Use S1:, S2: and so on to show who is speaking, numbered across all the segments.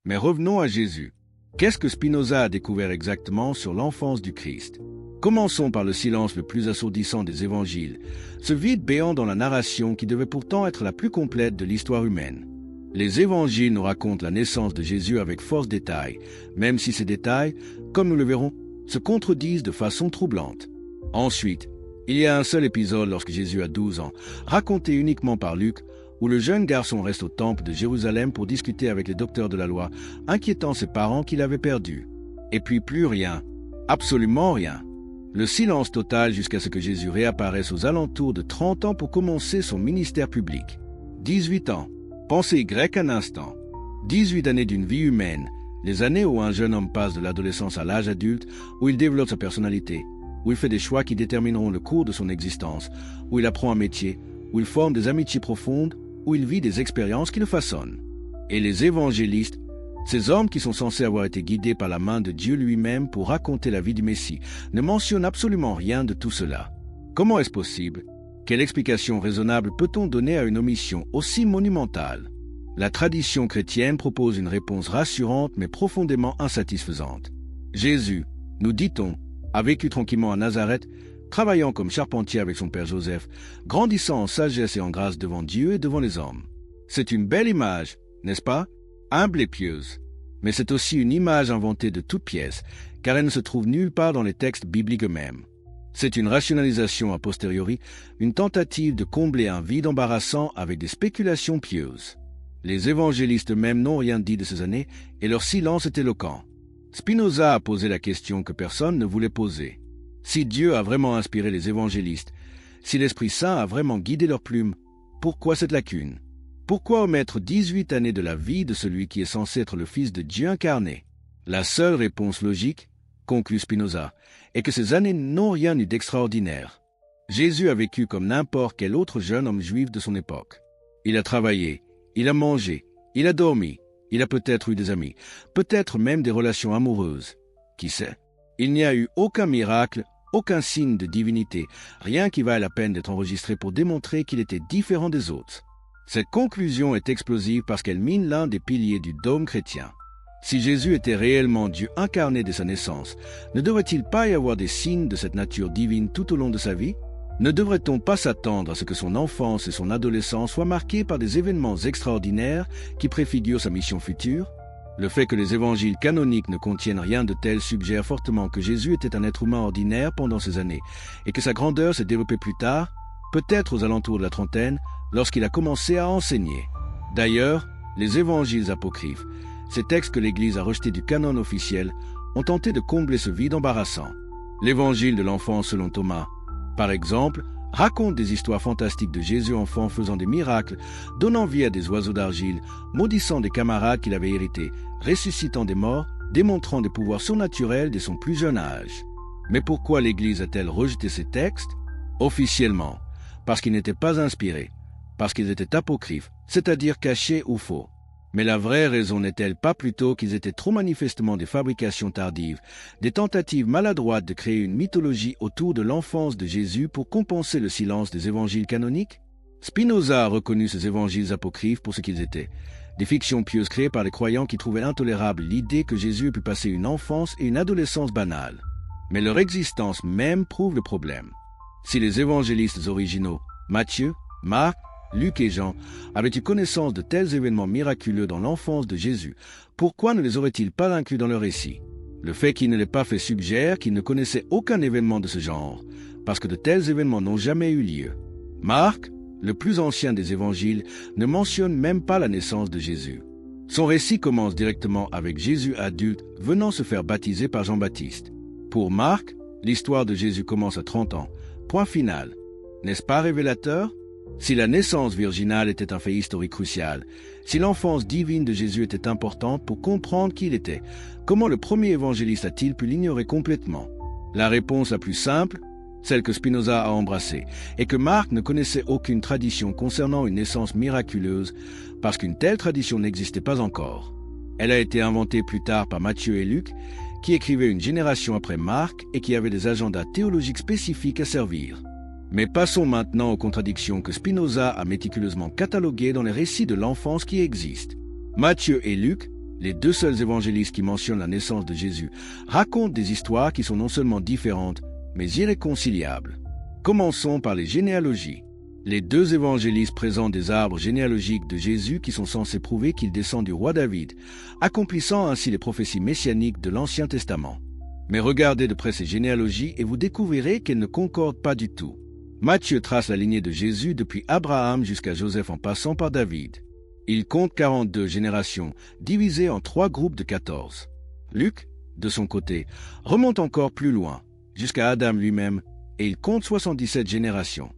S1: Mais revenons à Jésus. Qu'est-ce que Spinoza a découvert exactement sur l'enfance du Christ? Commençons par le silence le plus assourdissant des évangiles, ce vide béant dans la narration qui devait pourtant être la plus complète de l'histoire humaine. Les évangiles nous racontent la naissance de Jésus avec force détails, même si ces détails, comme nous le verrons, se contredisent de façon troublante. Ensuite, il y a un seul épisode lorsque Jésus a 12 ans, raconté uniquement par Luc, où le jeune garçon reste au temple de Jérusalem pour discuter avec les docteurs de la loi, inquiétant ses parents qu'il avait perdus. Et puis plus rien, absolument rien. Le silence total jusqu'à ce que Jésus réapparaisse aux alentours de 30 ans pour commencer son ministère public. 18 ans. Pensez grec un instant. 18 années d'une vie humaine, les années où un jeune homme passe de l'adolescence à l'âge adulte, où il développe sa personnalité, où il fait des choix qui détermineront le cours de son existence, où il apprend un métier, où il forme des amitiés profondes, où il vit des expériences qui le façonnent. Et les évangélistes, ces hommes qui sont censés avoir été guidés par la main de Dieu lui-même pour raconter la vie du Messie, ne mentionnent absolument rien de tout cela. Comment est-ce possible? Quelle explication raisonnable peut-on donner à une omission aussi monumentale? La tradition chrétienne propose une réponse rassurante mais profondément insatisfaisante. Jésus, nous dit-on, a vécu tranquillement à Nazareth, travaillant comme charpentier avec son père Joseph, grandissant en sagesse et en grâce devant Dieu et devant les hommes. C'est une belle image, n'est-ce pas? Humble et pieuse. Mais c'est aussi une image inventée de toutes pièces, car elle ne se trouve nulle part dans les textes bibliques eux-mêmes. C'est une rationalisation a posteriori, une tentative de combler un vide embarrassant avec des spéculations pieuses. Les évangélistes eux-mêmes n'ont rien dit de ces années, et leur silence est éloquent. Spinoza a posé la question que personne ne voulait poser. Si Dieu a vraiment inspiré les évangélistes, si l'Esprit Saint a vraiment guidé leurs plumes, pourquoi cette lacune? Pourquoi omettre 18 années de la vie de celui qui est censé être le Fils de Dieu incarné? La seule réponse logique, conclut Spinoza, est que ces années n'ont rien eu d'extraordinaire. Jésus a vécu comme n'importe quel autre jeune homme juif de son époque. Il a travaillé, il a mangé, il a dormi, il a peut-être eu des amis, peut-être même des relations amoureuses. Qui sait? Il n'y a eu aucun miracle, aucun signe de divinité, rien qui vaille la peine d'être enregistré pour démontrer qu'il était différent des autres. Cette conclusion est explosive parce qu'elle mine l'un des piliers du dogme chrétien. Si Jésus était réellement Dieu incarné dès sa naissance, ne devrait-il pas y avoir des signes de cette nature divine tout au long de sa vie? Ne devrait-on pas s'attendre à ce que son enfance et son adolescence soient marqués par des événements extraordinaires qui préfigurent sa mission future? Le fait que les évangiles canoniques ne contiennent rien de tel suggère fortement que Jésus était un être humain ordinaire pendant ces années et que sa grandeur s'est développée plus tard, peut-être aux alentours de la trentaine, lorsqu'il a commencé à enseigner. D'ailleurs, les évangiles apocryphes, ces textes que l'Église a rejetés du canon officiel, ont tenté de combler ce vide embarrassant. L'évangile de l'enfant selon Thomas, par exemple, raconte des histoires fantastiques de Jésus enfant faisant des miracles, donnant vie à des oiseaux d'argile, maudissant des camarades qu'il avait hérités, ressuscitant des morts, démontrant des pouvoirs surnaturels dès son plus jeune âge. Mais pourquoi l'Église a-t-elle rejeté ces textes? Officiellement, parce qu'ils n'étaient pas inspirés, parce qu'ils étaient apocryphes, c'est-à-dire cachés ou faux. Mais la vraie raison n'est-elle pas plutôt qu'ils étaient trop manifestement des fabrications tardives, des tentatives maladroites de créer une mythologie autour de l'enfance de Jésus pour compenser le silence des évangiles canoniques? Spinoza a reconnu ces évangiles apocryphes pour ce qu'ils étaient, des fictions pieuses créées par les croyants qui trouvaient intolérable l'idée que Jésus ait pu passer une enfance et une adolescence banales. Mais leur existence même prouve le problème. Si les évangélistes originaux, Matthieu, Marc, Luc et Jean avaient eu connaissance de tels événements miraculeux dans l'enfance de Jésus, pourquoi ne les auraient-ils pas inclus dans leur récit? Le fait qu'ils ne l'aient pas fait suggère qu'ils ne connaissaient aucun événement de ce genre, parce que de tels événements n'ont jamais eu lieu. Marc, le plus ancien des évangiles, ne mentionne même pas la naissance de Jésus. Son récit commence directement avec Jésus adulte venant se faire baptiser par Jean-Baptiste. Pour Marc, l'histoire de Jésus commence à 30 ans. Point final. N'est-ce pas révélateur? Si la naissance virginale était un fait historique crucial, si l'enfance divine de Jésus était importante pour comprendre qui il était, comment le premier évangéliste a-t-il pu l'ignorer complètement? La réponse la plus simple, celle que Spinoza a embrassée, est que Marc ne connaissait aucune tradition concernant une naissance miraculeuse parce qu'une telle tradition n'existait pas encore. Elle a été inventée plus tard par Matthieu et Luc, qui écrivaient une génération après Marc et qui avaient des agendas théologiques spécifiques à servir. Mais passons maintenant aux contradictions que Spinoza a méticuleusement cataloguées dans les récits de l'enfance qui existent. Matthieu et Luc, Les deux seuls évangélistes qui mentionnent la naissance de Jésus racontent des histoires qui sont non seulement différentes, mais irréconciliables. Commençons par les généalogies. Les deux évangélistes présentent des arbres généalogiques de Jésus qui sont censés prouver qu'il descend du roi David, accomplissant ainsi les prophéties messianiques de l'Ancien Testament. Mais regardez de près ces généalogies et vous découvrirez qu'elles ne concordent pas du tout. Matthieu trace la lignée de Jésus depuis Abraham jusqu'à Joseph en passant par David. Il compte 42 générations, divisées en 3 groupes de 14. Luc, de son côté, remonte encore plus loin, jusqu'à Adam lui-même, et il compte 77 générations.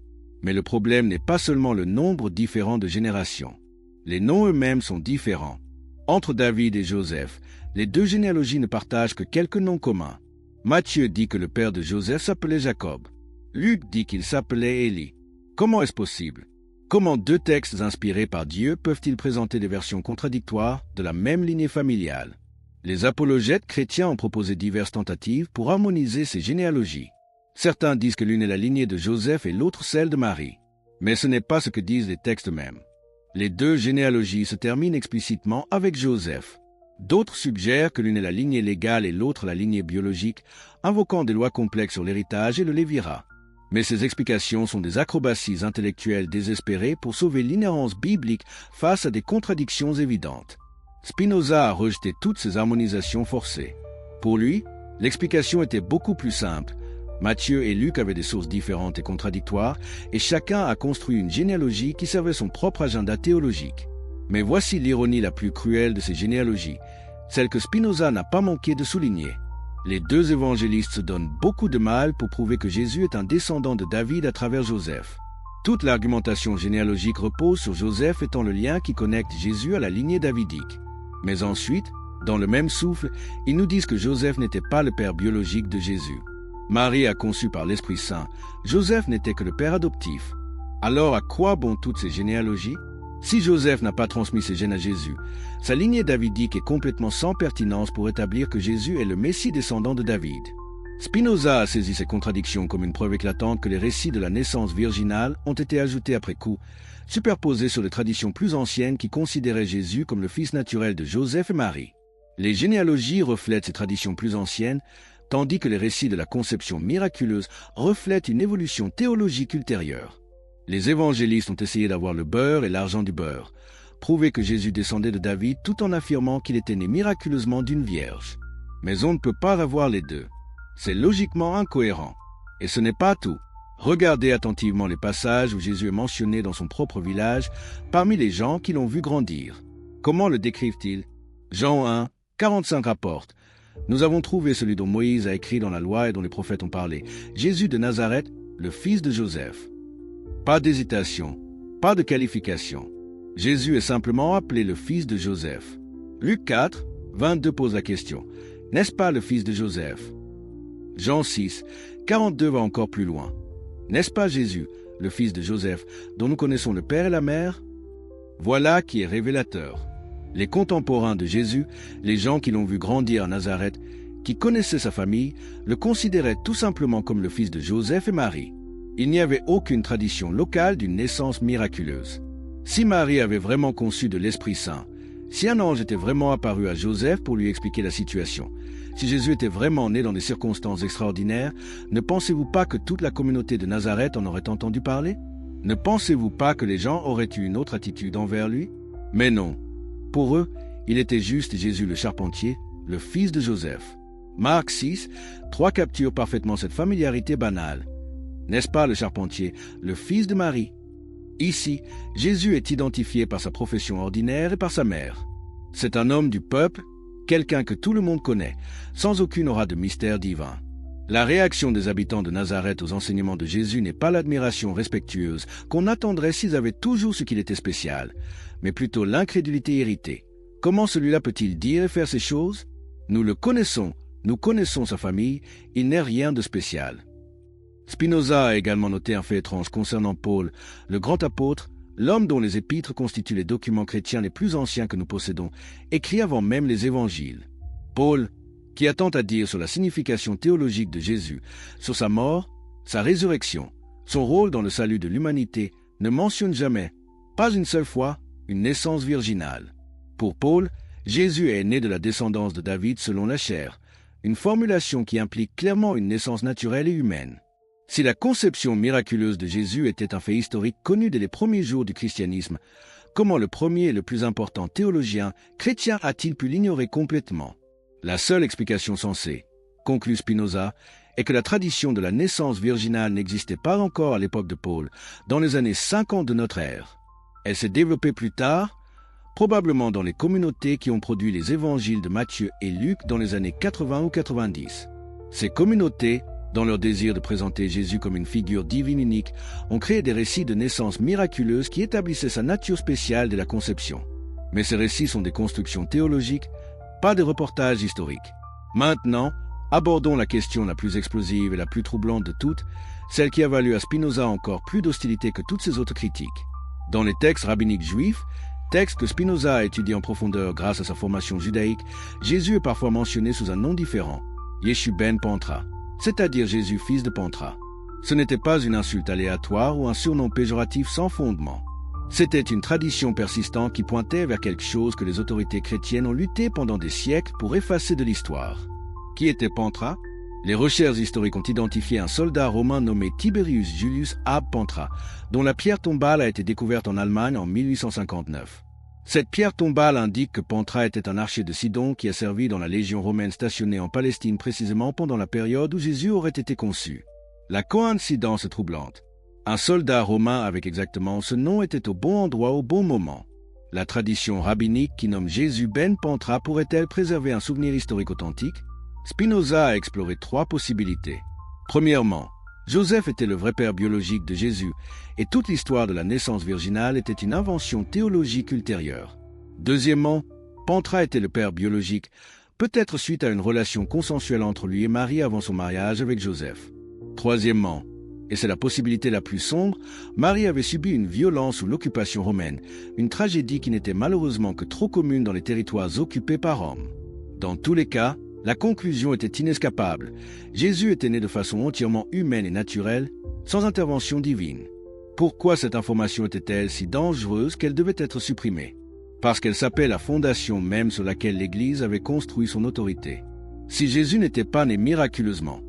S1: Mais le problème n'est pas seulement le nombre différent de générations. Les noms eux-mêmes sont différents. Entre David et Joseph, les deux généalogies ne partagent que quelques noms communs. Matthieu dit que le père de Joseph s'appelait Jacob. Luc dit qu'il s'appelait Élie. Comment est-ce possible? Comment deux textes inspirés par Dieu peuvent-ils présenter des versions contradictoires de la même lignée familiale? Les apologètes chrétiens ont proposé diverses tentatives pour harmoniser ces généalogies. Certains disent que l'une est la lignée de Joseph et l'autre celle de Marie. Mais ce n'est pas ce que disent les textes mêmes. Les deux généalogies se terminent explicitement avec Joseph. D'autres suggèrent que l'une est la lignée légale et l'autre la lignée biologique, invoquant des lois complexes sur l'héritage et le lévirat. Mais ces explications sont des acrobaties intellectuelles désespérées pour sauver l'inhérence biblique face à des contradictions évidentes. Spinoza a rejeté toutes ces harmonisations forcées. Pour lui, l'explication était beaucoup plus simple. Matthieu et Luc avaient des sources différentes et contradictoires, et chacun a construit une généalogie qui servait son propre agenda théologique. Mais voici l'ironie la plus cruelle de ces généalogies, celle que Spinoza n'a pas manqué de souligner. Les deux évangélistes se donnent beaucoup de mal pour prouver que Jésus est un descendant de David à travers Joseph. Toute l'argumentation généalogique repose sur Joseph étant le lien qui connecte Jésus à la lignée davidique. Mais ensuite, dans le même souffle, ils nous disent que Joseph n'était pas le père biologique de Jésus. Marie a conçu par l'Esprit Saint. Joseph n'était que le père adoptif. Alors à quoi bon toutes ces généalogies? Si Joseph n'a pas transmis ses gènes à Jésus, sa lignée davidique est complètement sans pertinence pour établir que Jésus est le Messie descendant de David. Spinoza a saisi ces contradictions comme une preuve éclatante que les récits de la naissance virginale ont été ajoutés après coup, superposés sur les traditions plus anciennes qui considéraient Jésus comme le fils naturel de Joseph et Marie. Les généalogies reflètent ces traditions plus anciennes, tandis que les récits de la conception miraculeuse reflètent une évolution théologique ultérieure. Les évangélistes ont essayé d'avoir le beurre et l'argent du beurre, prouver que Jésus descendait de David tout en affirmant qu'il était né miraculeusement d'une vierge. Mais on ne peut pas avoir les deux. C'est logiquement incohérent. Et ce n'est pas tout. Regardez attentivement les passages où Jésus est mentionné dans son propre village parmi les gens qui l'ont vu grandir. Comment le décrivent-ils? Jean 1, 45 rapporte: Nous avons trouvé celui dont Moïse a écrit dans la loi et dont les prophètes ont parlé, Jésus de Nazareth, le fils de Joseph. Pas d'hésitation, pas de qualification. Jésus est simplement appelé le fils de Joseph. Luc 4, 22 pose la question: N'est-ce pas le fils de Joseph? Jean 6, 42 va encore plus loin. N'est-ce pas Jésus, le fils de Joseph, dont nous connaissons le père et la mère? Voilà qui est révélateur. Les contemporains de Jésus, les gens qui l'ont vu grandir à Nazareth, qui connaissaient sa famille, le considéraient tout simplement comme le fils de Joseph et Marie. Il n'y avait aucune tradition locale d'une naissance miraculeuse. Si Marie avait vraiment conçu de l'Esprit Saint, si un ange était vraiment apparu à Joseph pour lui expliquer la situation, si Jésus était vraiment né dans des circonstances extraordinaires, ne pensez-vous pas que toute la communauté de Nazareth en aurait entendu parler? Ne pensez-vous pas que les gens auraient eu une autre attitude envers lui? Mais non. Pour eux, il était juste Jésus le charpentier, le fils de Joseph. Marc 6, 3 capture parfaitement cette familiarité banale. N'est-ce pas le charpentier, le fils de Marie? Ici, Jésus est identifié par sa profession ordinaire et par sa mère. C'est un homme du peuple, quelqu'un que tout le monde connaît, sans aucune aura de mystère divin. La réaction des habitants de Nazareth aux enseignements de Jésus n'est pas l'admiration respectueuse qu'on attendrait s'ils avaient toujours ce qu'il était spécial, mais plutôt l'incrédulité irritée. Comment celui-là peut-il dire et faire ces choses? Nous le connaissons, nous connaissons sa famille, il n'est rien de spécial. Spinoza a également noté un fait étrange concernant Paul, le grand apôtre, l'homme dont les épîtres constituent les documents chrétiens les plus anciens que nous possédons, écrit avant même les évangiles. Paul, qui a tant à dire sur la signification théologique de Jésus, sur sa mort, sa résurrection, son rôle dans le salut de l'humanité, ne mentionne jamais, pas une seule fois, une naissance virginale. Pour Paul, Jésus est né de la descendance de David selon la chair, une formulation qui implique clairement une naissance naturelle et humaine. Si la conception miraculeuse de Jésus était un fait historique connu dès les premiers jours du christianisme, comment le premier et le plus important théologien chrétien a-t-il pu l'ignorer complètement? La seule explication sensée, conclut Spinoza, est que la tradition de la naissance virginale n'existait pas encore à l'époque de Paul, dans les années 50 de notre ère. Elle s'est développée plus tard, probablement dans les communautés qui ont produit les évangiles de Matthieu et Luc dans les années 80 ou 90. Ces communautés, dans leur désir de présenter Jésus comme une figure divine unique, ont créé des récits de naissance miraculeuse qui établissaient sa nature spéciale dès la conception. Mais ces récits sont des constructions théologiques, pas des reportages historiques. Maintenant, abordons la question la plus explosive et la plus troublante de toutes, celle qui a valu à Spinoza encore plus d'hostilité que toutes ses autres critiques. Dans les textes rabbiniques juifs, texte que Spinoza a étudié en profondeur grâce à sa formation judaïque, Jésus est parfois mentionné sous un nom différent, Yeshu ben Pantra, c'est-à-dire Jésus fils de Pantra. Ce n'était pas une insulte aléatoire ou un surnom péjoratif sans fondement. C'était une tradition persistante qui pointait vers quelque chose que les autorités chrétiennes ont lutté pendant des siècles pour effacer de l'histoire. Qui était Pantra? Les recherches historiques ont identifié un soldat romain nommé Tiberius Julius ab Pantra, dont la pierre tombale a été découverte en Allemagne en 1859. Cette pierre tombale indique que Pantra était un archer de Sidon qui a servi dans la légion romaine stationnée en Palestine précisément pendant la période où Jésus aurait été conçu. La coïncidence est troublante. Un soldat romain avec exactement ce nom était au bon endroit au bon moment. La tradition rabbinique qui nomme Jésus ben Pantra pourrait-elle préserver un souvenir historique authentique? Spinoza a exploré 3 possibilités. Premièrement, Joseph était le vrai père biologique de Jésus, et toute l'histoire de la naissance virginale était une invention théologique ultérieure. Deuxièmement, Pantra était le père biologique, peut-être suite à une relation consensuelle entre lui et Marie avant son mariage avec Joseph. Troisièmement, et c'est la possibilité la plus sombre, Marie avait subi une violence sous l'occupation romaine, une tragédie qui n'était malheureusement que trop commune dans les territoires occupés par Rome. Dans tous les cas, la conclusion était inescapable. Jésus était né de façon entièrement humaine et naturelle, sans intervention divine. Pourquoi cette information était-elle si dangereuse qu'elle devait être supprimée? Parce qu'elle sapait la fondation même sur laquelle l'Église avait construit son autorité. Si Jésus n'était pas né miraculeusement,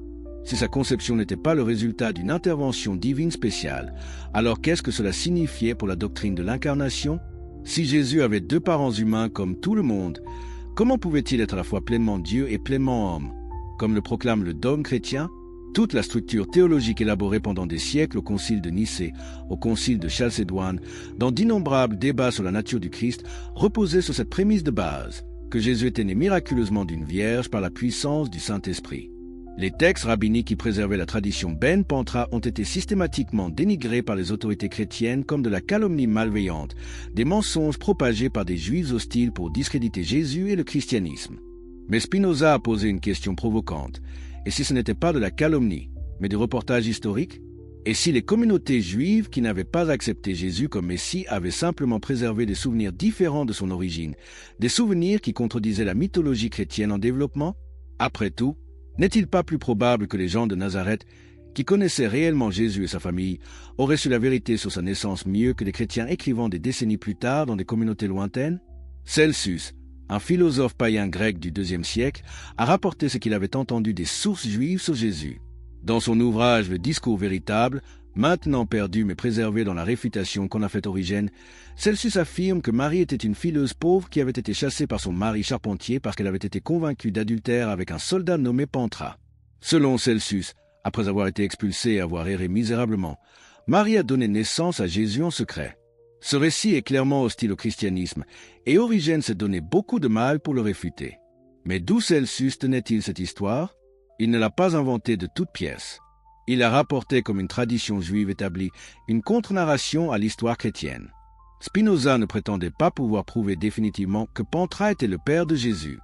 S1: si sa conception n'était pas le résultat d'une intervention divine spéciale, alors qu'est-ce que cela signifiait pour la doctrine de l'incarnation? Si Jésus avait 2 parents humains comme tout le monde, comment pouvait-il être à la fois pleinement Dieu et pleinement homme? Comme le proclame le dogme chrétien, toute la structure théologique élaborée pendant des siècles au concile de Nicée, au concile de Chalcédoine, dans d'innombrables débats sur la nature du Christ, reposait sur cette prémisse de base, que Jésus était né miraculeusement d'une vierge par la puissance du Saint-Esprit. Les textes rabbiniques qui préservaient la tradition ben Pantra ont été systématiquement dénigrés par les autorités chrétiennes comme de la calomnie malveillante, des mensonges propagés par des juifs hostiles pour discréditer Jésus et le christianisme. Mais Spinoza a posé une question provocante. Et si ce n'était pas de la calomnie, mais du reportage historique? Et si les communautés juives qui n'avaient pas accepté Jésus comme Messie avaient simplement préservé des souvenirs différents de son origine, des souvenirs qui contredisaient la mythologie chrétienne en développement? Après tout, n'est-il pas plus probable que les gens de Nazareth, qui connaissaient réellement Jésus et sa famille, auraient su la vérité sur sa naissance mieux que les chrétiens écrivant des décennies plus tard dans des communautés lointaines? Celsus, un philosophe païen grec du IIe siècle, a rapporté ce qu'il avait entendu des sources juives sur Jésus. Dans son ouvrage Le discours véritable, maintenant perdu mais préservé dans la réfutation qu'en a faite Origène, Celsus affirme que Marie était une fileuse pauvre qui avait été chassée par son mari charpentier parce qu'elle avait été convaincue d'adultère avec un soldat nommé Pantra. Selon Celsus, après avoir été expulsée et avoir erré misérablement, Marie a donné naissance à Jésus en secret. Ce récit est clairement hostile au christianisme, et Origène s'est donné beaucoup de mal pour le réfuter. Mais d'où Celsus tenait-il cette histoire? Il ne l'a pas inventée de toutes pièces. Il a rapporté comme une tradition juive établie, une contre-narration à l'histoire chrétienne. Spinoza ne prétendait pas pouvoir prouver définitivement que Pantra était le père de Jésus.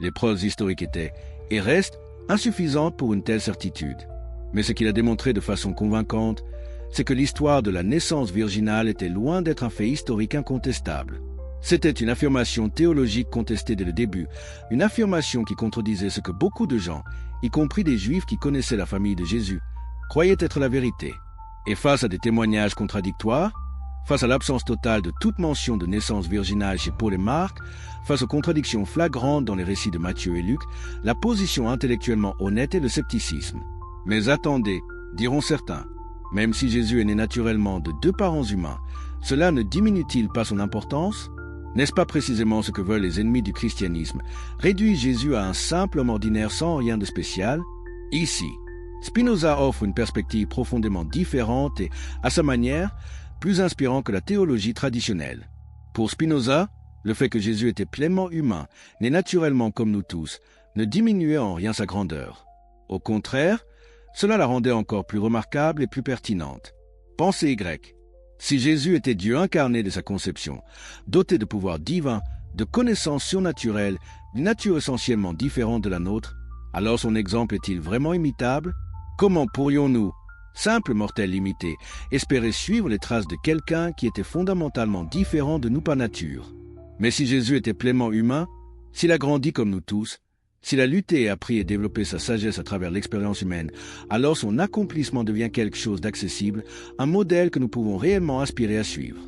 S1: Les preuves historiques étaient, et restent, insuffisantes pour une telle certitude. Mais ce qu'il a démontré de façon convaincante, c'est que l'histoire de la naissance virginale était loin d'être un fait historique incontestable. C'était une affirmation théologique contestée dès le début, une affirmation qui contredisait ce que beaucoup de gens, y compris des Juifs qui connaissaient la famille de Jésus, croyaient être la vérité. Et face à des témoignages contradictoires, Face à l'absence totale de toute mention de naissance virginale chez Paul et Marc, face aux contradictions flagrantes dans les récits de Matthieu et Luc, la position intellectuellement honnête est le scepticisme. Mais attendez, diront certains, même si Jésus est né naturellement de 2 parents humains, cela ne diminue-t-il pas son importance ? N'est-ce pas précisément ce que veulent les ennemis du christianisme, réduire Jésus à un simple homme ordinaire sans rien de spécial ? Ici, Spinoza offre une perspective profondément différente et, à sa manière, plus inspirant que la théologie traditionnelle. Pour Spinoza, le fait que Jésus était pleinement humain, né naturellement comme nous tous, ne diminuait en rien sa grandeur. Au contraire, cela la rendait encore plus remarquable et plus pertinente. Pensée grecque. Si Jésus était Dieu incarné de sa conception, doté de pouvoirs divins, de connaissances surnaturelles, d'une nature essentiellement différente de la nôtre, alors son exemple est-il vraiment imitable ? Comment pourrions-nous, simples mortels limités, espérer suivre les traces de quelqu'un qui était fondamentalement différent de nous par nature ? Mais si Jésus était pleinement humain, s'il a grandi comme nous tous, s'il a lutté et appris et développé sa sagesse à travers l'expérience humaine, alors son accomplissement devient quelque chose d'accessible, un modèle que nous pouvons réellement aspirer à suivre.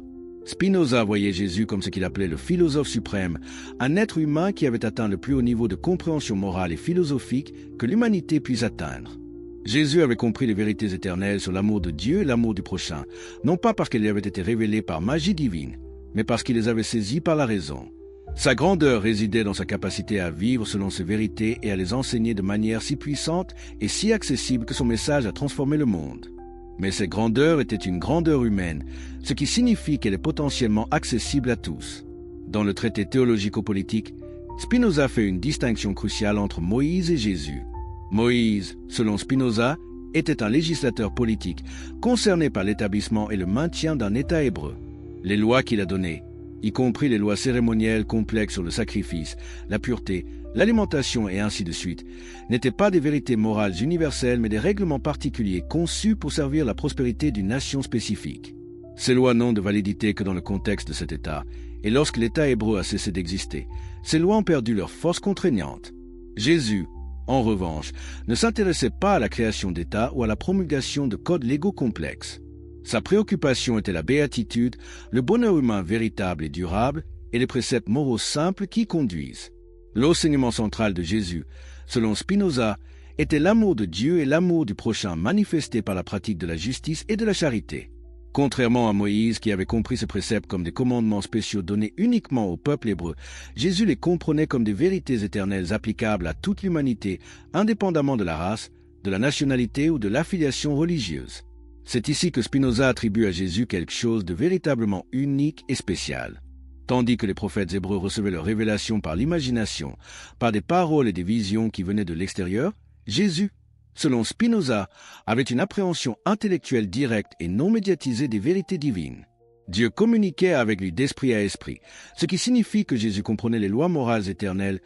S1: Spinoza voyait Jésus comme ce qu'il appelait le philosophe suprême, un être humain qui avait atteint le plus haut niveau de compréhension morale et philosophique que l'humanité puisse atteindre. Jésus avait compris les vérités éternelles sur l'amour de Dieu et l'amour du prochain, non pas parce qu'elles lui avaient été révélées par magie divine, mais parce qu'il les avait saisies par la raison. Sa grandeur résidait dans sa capacité à vivre selon ces vérités et à les enseigner de manière si puissante et si accessible que son message a transformé le monde. Mais cette grandeur était une grandeur humaine, ce qui signifie qu'elle est potentiellement accessible à tous. Dans le traité théologico-politique, Spinoza fait une distinction cruciale entre Moïse et Jésus. Moïse, selon Spinoza, était un législateur politique concerné par l'établissement et le maintien d'un État hébreu. Les lois qu'il a données, y compris les lois cérémonielles complexes sur le sacrifice, la pureté, l'alimentation et ainsi de suite, n'étaient pas des vérités morales universelles mais des règlements particuliers conçus pour servir la prospérité d'une nation spécifique. Ces lois n'ont de validité que dans le contexte de cet État, et lorsque l'État hébreu a cessé d'exister, ces lois ont perdu leur force contraignante. Jésus, en revanche, ne s'intéressait pas à la création d'États ou à la promulgation de codes légaux complexes. Sa préoccupation était la béatitude, le bonheur humain véritable et durable, et les préceptes moraux simples qui y conduisent. L'enseignement central de Jésus, selon Spinoza, était l'amour de Dieu et l'amour du prochain manifesté par la pratique de la justice et de la charité. Contrairement à Moïse qui avait compris ces préceptes comme des commandements spéciaux donnés uniquement au peuple hébreu, Jésus les comprenait comme des vérités éternelles applicables à toute l'humanité, indépendamment de la race, de la nationalité ou de l'affiliation religieuse. C'est ici que Spinoza attribue à Jésus quelque chose de véritablement unique et spécial. Tandis que les prophètes hébreux recevaient leur révélation par l'imagination, par des paroles et des visions qui venaient de l'extérieur, Jésus, selon Spinoza, avait une appréhension intellectuelle directe et non médiatisée des vérités divines. Dieu communiquait avec lui d'esprit à esprit, ce qui signifie que Jésus comprenait les lois morales éternelles,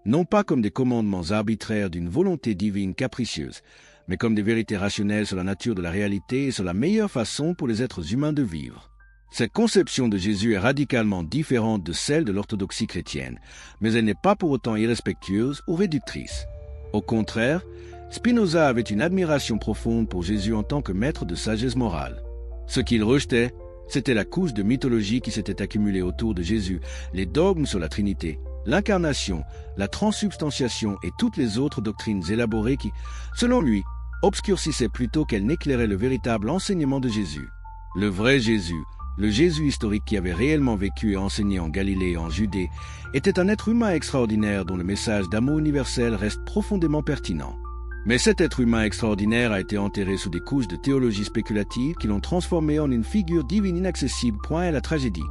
S1: non pas comme des commandements arbitraires d'une volonté divine capricieuse, mais comme des vérités rationnelles sur la nature de la réalité et sur la meilleure façon pour les êtres humains de vivre. Cette conception de Jésus est radicalement différente de celle de l'orthodoxie chrétienne, mais elle n'est pas pour autant irrespectueuse ou réductrice. Au contraire, Spinoza avait une admiration profonde pour Jésus en tant que maître de sagesse morale. Ce qu'il rejetait, c'était la couche de mythologie qui s'était accumulée autour de Jésus, les dogmes sur la Trinité, l'incarnation, la transsubstantiation et toutes les autres doctrines élaborées qui, selon lui, obscurcissaient plutôt qu'elles n'éclairaient le véritable enseignement de Jésus. Le vrai Jésus, le Jésus historique qui avait réellement vécu et enseigné en Galilée et en Judée, était un être humain extraordinaire dont le message d'amour universel reste profondément pertinent. Mais cet être humain extraordinaire a été enterré sous des couches de théologie spéculative qui l'ont transformé en une figure divine inaccessible. Point à la tragédie,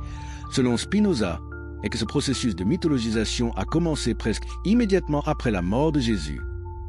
S1: selon Spinoza, et que ce processus de mythologisation a commencé presque immédiatement après la mort de Jésus.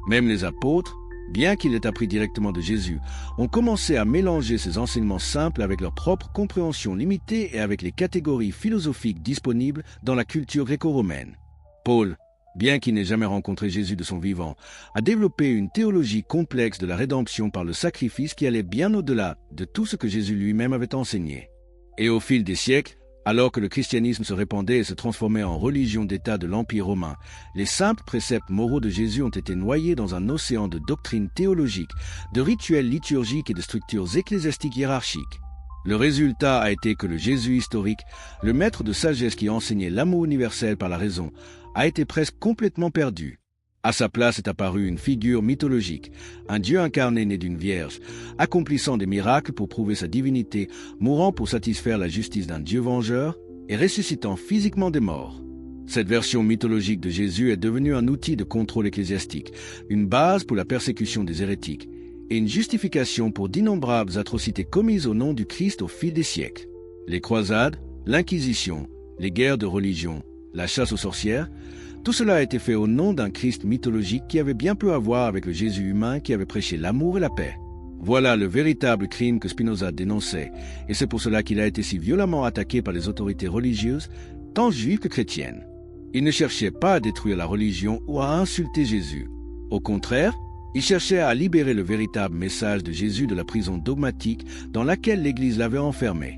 S1: Même les apôtres, bien qu'ils aient appris directement de Jésus, ont commencé à mélanger ces enseignements simples avec leur propre compréhension limitée et avec les catégories philosophiques disponibles dans la culture gréco-romaine. Paul, bien qu'il n'ait jamais rencontré Jésus de son vivant, a développé une théologie complexe de la rédemption par le sacrifice qui allait bien au-delà de tout ce que Jésus lui-même avait enseigné. Et au fil des siècles, alors que le christianisme se répandait et se transformait en religion d'État de l'Empire romain, les simples préceptes moraux de Jésus ont été noyés dans un océan de doctrines théologiques, de rituels liturgiques et de structures ecclésiastiques hiérarchiques. Le résultat a été que le Jésus historique, le maître de sagesse qui enseignait l'amour universel par la raison, a été presque complètement perdu. À sa place est apparue une figure mythologique, un Dieu incarné né d'une vierge, accomplissant des miracles pour prouver sa divinité, mourant pour satisfaire la justice d'un Dieu vengeur et ressuscitant physiquement des morts. Cette version mythologique de Jésus est devenue un outil de contrôle ecclésiastique, une base pour la persécution des hérétiques et une justification pour d'innombrables atrocités commises au nom du Christ au fil des siècles. Les croisades, l'Inquisition, les guerres de religion, la chasse aux sorcières, tout cela a été fait au nom d'un Christ mythologique qui avait bien peu à voir avec le Jésus humain qui avait prêché l'amour et la paix. Voilà le véritable crime que Spinoza dénonçait, et c'est pour cela qu'il a été si violemment attaqué par les autorités religieuses, tant juives que chrétiennes. Il ne cherchait pas à détruire la religion ou à insulter Jésus. Au contraire, il cherchait à libérer le véritable message de Jésus de la prison dogmatique dans laquelle l'Église l'avait enfermé.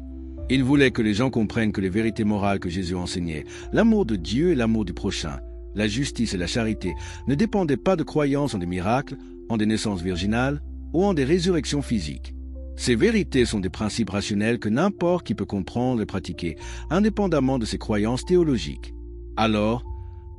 S1: Il voulait que les gens comprennent que les vérités morales que Jésus enseignait, l'amour de Dieu et l'amour du prochain, la justice et la charité, ne dépendaient pas de croyances en des miracles, en des naissances virginales ou en des résurrections physiques. Ces vérités sont des principes rationnels que n'importe qui peut comprendre et pratiquer, indépendamment de ses croyances théologiques. Alors,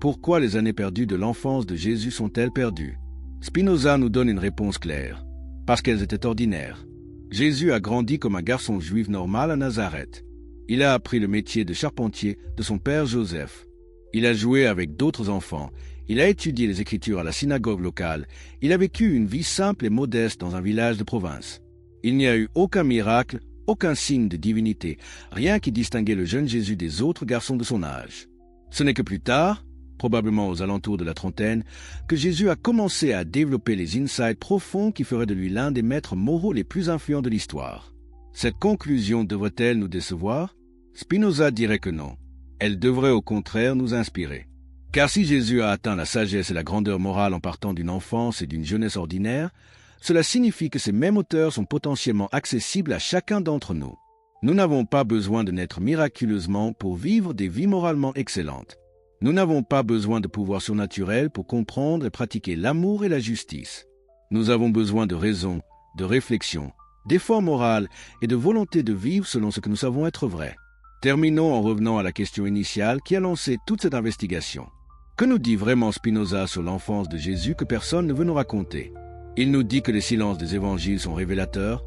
S1: pourquoi les années perdues de l'enfance de Jésus sont-elles perdues? Spinoza nous donne une réponse claire. Parce qu'elles étaient ordinaires. Jésus a grandi comme un garçon juif normal à Nazareth. Il a appris le métier de charpentier de son père Joseph. Il a joué avec d'autres enfants. Il a étudié les Écritures à la synagogue locale. Il a vécu une vie simple et modeste dans un village de province. Il n'y a eu aucun miracle, aucun signe de divinité, rien qui distinguait le jeune Jésus des autres garçons de son âge. Ce n'est que plus tard, probablement aux alentours de la trentaine, que Jésus a commencé à développer les insights profonds qui feraient de lui l'un des maîtres moraux les plus influents de l'histoire. Cette conclusion devrait-elle nous décevoir? Spinoza dirait que non. Elle devrait au contraire nous inspirer. Car si Jésus a atteint la sagesse et la grandeur morale en partant d'une enfance et d'une jeunesse ordinaire, cela signifie que ces mêmes hauteurs sont potentiellement accessibles à chacun d'entre nous. Nous n'avons pas besoin de naître miraculeusement pour vivre des vies moralement excellentes. Nous n'avons pas besoin de pouvoirs surnaturels pour comprendre et pratiquer l'amour et la justice. Nous avons besoin de raison, de réflexion, d'effort moral et de volonté de vivre selon ce que nous savons être vrai. Terminons en revenant à la question initiale qui a lancé toute cette investigation. Que nous dit vraiment Spinoza sur l'enfance de Jésus que personne ne veut nous raconter? Il nous dit que les silences des évangiles sont révélateurs,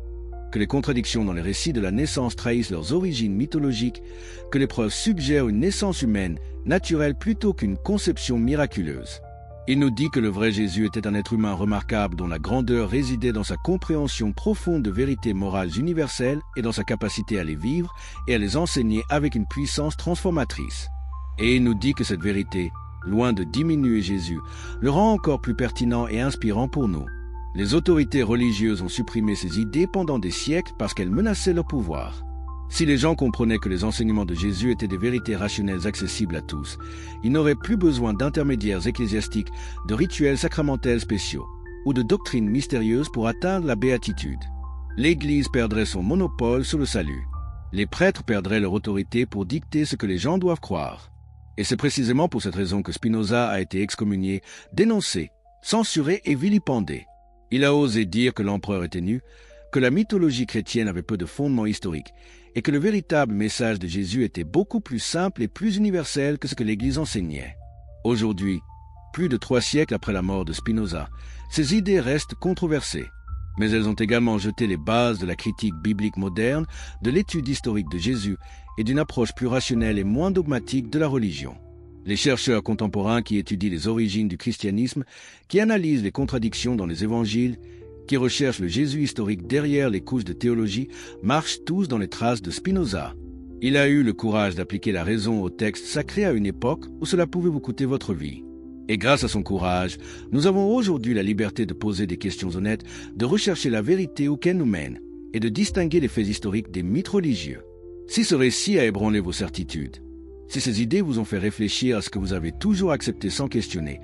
S1: que les contradictions dans les récits de la naissance trahissent leurs origines mythologiques, que les preuves suggèrent une naissance humaine, naturelle plutôt qu'une conception miraculeuse. Il nous dit que le vrai Jésus était un être humain remarquable dont la grandeur résidait dans sa compréhension profonde de vérités morales universelles et dans sa capacité à les vivre et à les enseigner avec une puissance transformatrice. Et il nous dit que cette vérité, loin de diminuer Jésus, le rend encore plus pertinent et inspirant pour nous. Les autorités religieuses ont supprimé ces idées pendant des siècles parce qu'elles menaçaient leur pouvoir. Si les gens comprenaient que les enseignements de Jésus étaient des vérités rationnelles accessibles à tous, ils n'auraient plus besoin d'intermédiaires ecclésiastiques, de rituels sacramentels spéciaux ou de doctrines mystérieuses pour atteindre la béatitude. L'Église perdrait son monopole sur le salut. Les prêtres perdraient leur autorité pour dicter ce que les gens doivent croire. Et c'est précisément pour cette raison que Spinoza a été excommunié, dénoncé, censuré et vilipendé. Il a osé dire que l'empereur était nu, que la mythologie chrétienne avait peu de fondements historiques et que le véritable message de Jésus était beaucoup plus simple et plus universel que ce que l'Église enseignait. Aujourd'hui, plus de 3 siècles après la mort de Spinoza, ces idées restent controversées, mais elles ont également jeté les bases de la critique biblique moderne, de l'étude historique de Jésus et d'une approche plus rationnelle et moins dogmatique de la religion. Les chercheurs contemporains qui étudient les origines du christianisme, qui analysent les contradictions dans les évangiles, qui recherchent le Jésus historique derrière les couches de théologie, marchent tous dans les traces de Spinoza. Il a eu le courage d'appliquer la raison au texte sacré à une époque où cela pouvait vous coûter votre vie. Et grâce à son courage, nous avons aujourd'hui la liberté de poser des questions honnêtes, de rechercher la vérité où qu'elle nous mène, et de distinguer les faits historiques des mythes religieux. Si ce récit a ébranlé vos certitudes, si ces idées vous ont fait réfléchir à ce que vous avez toujours accepté sans questionner,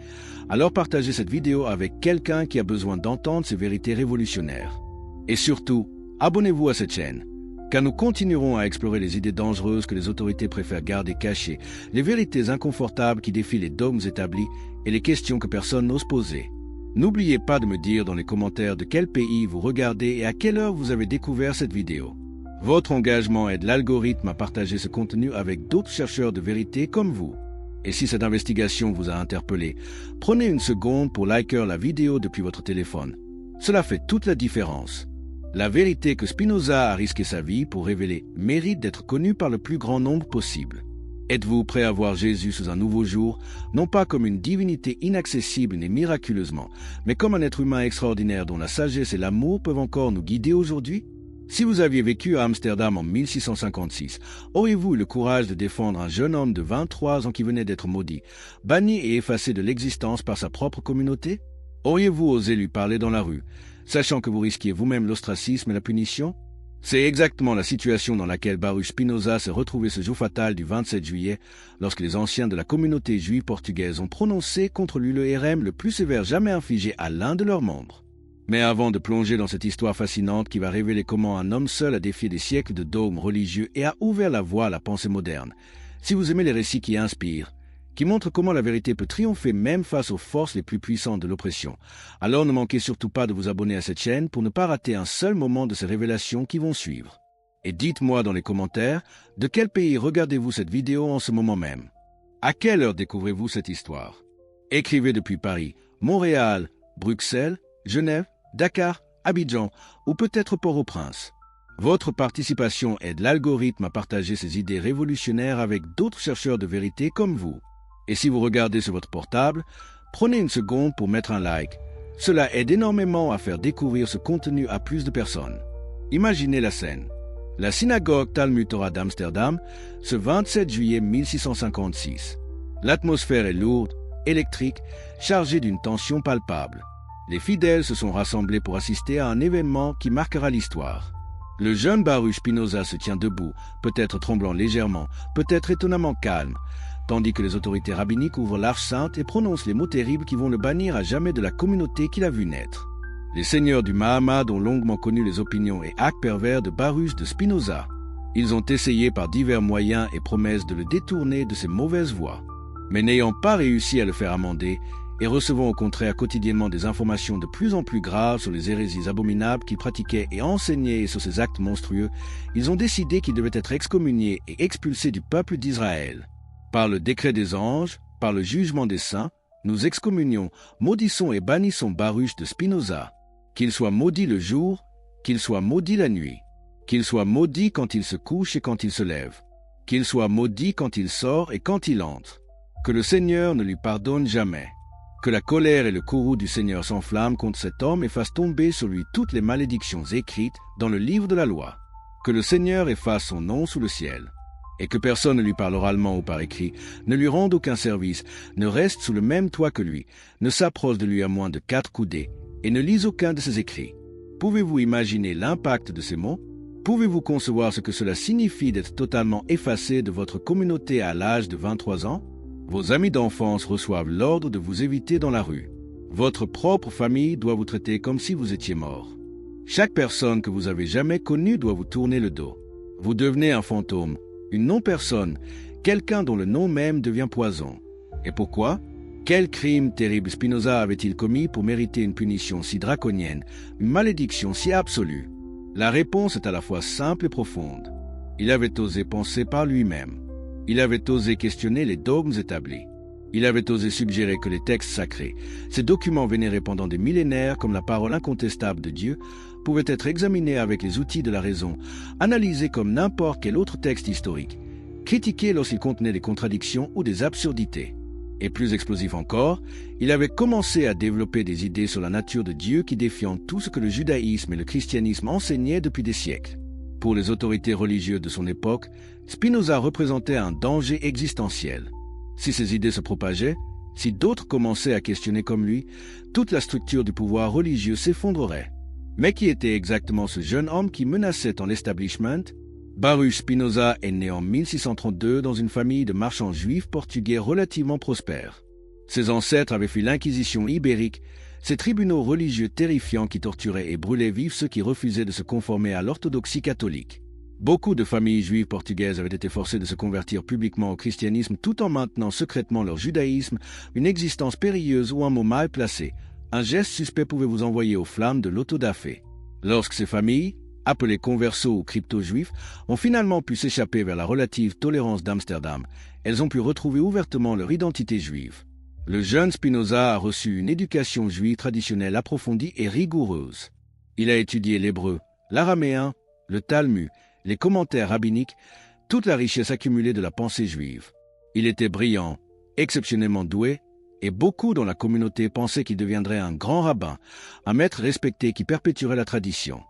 S1: alors partagez cette vidéo avec quelqu'un qui a besoin d'entendre ces vérités révolutionnaires. Et surtout, abonnez-vous à cette chaîne, car nous continuerons à explorer les idées dangereuses que les autorités préfèrent garder cachées, les vérités inconfortables qui défient les dogmes établis et les questions que personne n'ose poser. N'oubliez pas de me dire dans les commentaires de quel pays vous regardez et à quelle heure vous avez découvert cette vidéo. Votre engagement aide l'algorithme à partager ce contenu avec d'autres chercheurs de vérité comme vous. Et si cette investigation vous a interpellé, prenez une seconde pour liker la vidéo depuis votre téléphone. Cela fait toute la différence. La vérité que Spinoza a risqué sa vie pour révéler mérite d'être connue par le plus grand nombre possible. Êtes-vous prêt à voir Jésus sous un nouveau jour, non pas comme une divinité inaccessible ni miraculeusement, mais comme un être humain extraordinaire dont la sagesse et l'amour peuvent encore nous guider aujourd'hui? Si vous aviez vécu à Amsterdam en 1656, auriez-vous eu le courage de défendre un jeune homme de 23 ans qui venait d'être maudit, banni et effacé de l'existence par sa propre communauté? Auriez-vous osé lui parler dans la rue, sachant que vous risquiez vous-même l'ostracisme et la punition? C'est exactement la situation dans laquelle Baruch Spinoza s'est retrouvé ce jour fatal du 27 juillet, lorsque les anciens de la communauté juive portugaise ont prononcé contre lui le hérem le plus sévère jamais infligé à l'un de leurs membres. Mais avant de plonger dans cette histoire fascinante qui va révéler comment un homme seul a défié des siècles de dogmes religieux et a ouvert la voie à la pensée moderne, si vous aimez les récits qui inspirent, qui montrent comment la vérité peut triompher même face aux forces les plus puissantes de l'oppression, alors ne manquez surtout pas de vous abonner à cette chaîne pour ne pas rater un seul moment de ces révélations qui vont suivre. Et dites-moi dans les commentaires, de quel pays regardez-vous cette vidéo en ce moment même? À quelle heure découvrez-vous cette histoire? Écrivez depuis Paris, Montréal, Bruxelles, Genève, Dakar, Abidjan ou peut-être Port-au-Prince. Votre participation aide l'algorithme à partager ses idées révolutionnaires avec d'autres chercheurs de vérité comme vous. Et si vous regardez sur votre portable, prenez une seconde pour mettre un like. Cela aide énormément à faire découvrir ce contenu à plus de personnes. Imaginez la scène. La synagogue Talmud Torah d'Amsterdam, ce 27 juillet 1656. L'atmosphère est lourde, électrique, chargée d'une tension palpable. Les fidèles se sont rassemblés pour assister à un événement qui marquera l'histoire. Le jeune Baruch Spinoza se tient debout, peut-être tremblant légèrement, peut-être étonnamment calme, tandis que les autorités rabbiniques ouvrent l'Arche sainte et prononcent les mots terribles qui vont le bannir à jamais de la communauté qu'il a vu naître. Les seigneurs du Mahamad ont longuement connu les opinions et actes pervers de Baruch de Spinoza. Ils ont essayé par divers moyens et promesses de le détourner de ses mauvaises voies. Mais n'ayant pas réussi à le faire amender, et recevant au contraire quotidiennement des informations de plus en plus graves sur les hérésies abominables qu'il pratiquait et enseignait et sur ses actes monstrueux, ils ont décidé qu'il devait être excommunié et expulsé du peuple d'Israël. Par le décret des anges, par le jugement des saints, nous excommunions, maudissons et bannissons Baruch de Spinoza. Qu'il soit maudit le jour, qu'il soit maudit la nuit, qu'il soit maudit quand il se couche et quand il se lève, qu'il soit maudit quand il sort et quand il entre. Que le Seigneur ne lui pardonne jamais. Que la colère et le courroux du Seigneur s'enflamment contre cet homme et fassent tomber sur lui toutes les malédictions écrites dans le livre de la loi. Que le Seigneur efface son nom sous le ciel. Et que personne ne lui parle oralement ou par écrit, ne lui rende aucun service, ne reste sous le même toit que lui, ne s'approche de lui à moins de 4 coudées, et ne lise aucun de ses écrits. Pouvez-vous imaginer l'impact de ces mots? Pouvez-vous concevoir ce que cela signifie d'être totalement effacé de votre communauté à l'âge de 23 ans? Vos amis d'enfance reçoivent l'ordre de vous éviter dans la rue. Votre propre famille doit vous traiter comme si vous étiez mort. Chaque personne que vous avez jamais connue doit vous tourner le dos. Vous devenez un fantôme, une non-personne, quelqu'un dont le nom même devient poison. Et pourquoi? Quel crime terrible Spinoza avait-il commis pour mériter une punition si draconienne, une malédiction si absolue? La réponse est à la fois simple et profonde. Il avait osé penser par lui-même. Il avait osé questionner les dogmes établis. Il avait osé suggérer que les textes sacrés, ces documents vénérés pendant des millénaires comme la parole incontestable de Dieu, pouvaient être examinés avec les outils de la raison, analysés comme n'importe quel autre texte historique, critiqués lorsqu'ils contenaient des contradictions ou des absurdités. Et plus explosif encore, il avait commencé à développer des idées sur la nature de Dieu qui défient tout ce que le judaïsme et le christianisme enseignaient depuis des siècles. Pour les autorités religieuses de son époque, Spinoza représentait un danger existentiel. Si ces idées se propageaient, si d'autres commençaient à questionner comme lui, toute la structure du pouvoir religieux s'effondrerait. Mais qui était exactement ce jeune homme qui menaçait ton establishment? Baruch Spinoza est né en 1632 dans une famille de marchands juifs portugais relativement prospères. Ses ancêtres avaient fui l'Inquisition ibérique, ces tribunaux religieux terrifiants qui torturaient et brûlaient vifs ceux qui refusaient de se conformer à l'orthodoxie catholique. Beaucoup de familles juives portugaises avaient été forcées de se convertir publiquement au christianisme tout en maintenant secrètement leur judaïsme, une existence périlleuse ou un mot mal placé. Un geste suspect pouvait vous envoyer aux flammes de l'autodafé. Lorsque ces familles, appelés conversos ou crypto-juifs, ont finalement pu s'échapper vers la relative tolérance d'Amsterdam. Elles ont pu retrouver ouvertement leur identité juive. Le jeune Spinoza a reçu une éducation juive traditionnelle approfondie et rigoureuse. Il a étudié l'hébreu, l'araméen, le Talmud, les commentaires rabbiniques, toute la richesse accumulée de la pensée juive. Il était brillant, exceptionnellement doué, et beaucoup dans la communauté pensaient qu'il deviendrait un grand rabbin, un maître respecté qui perpétuerait la tradition.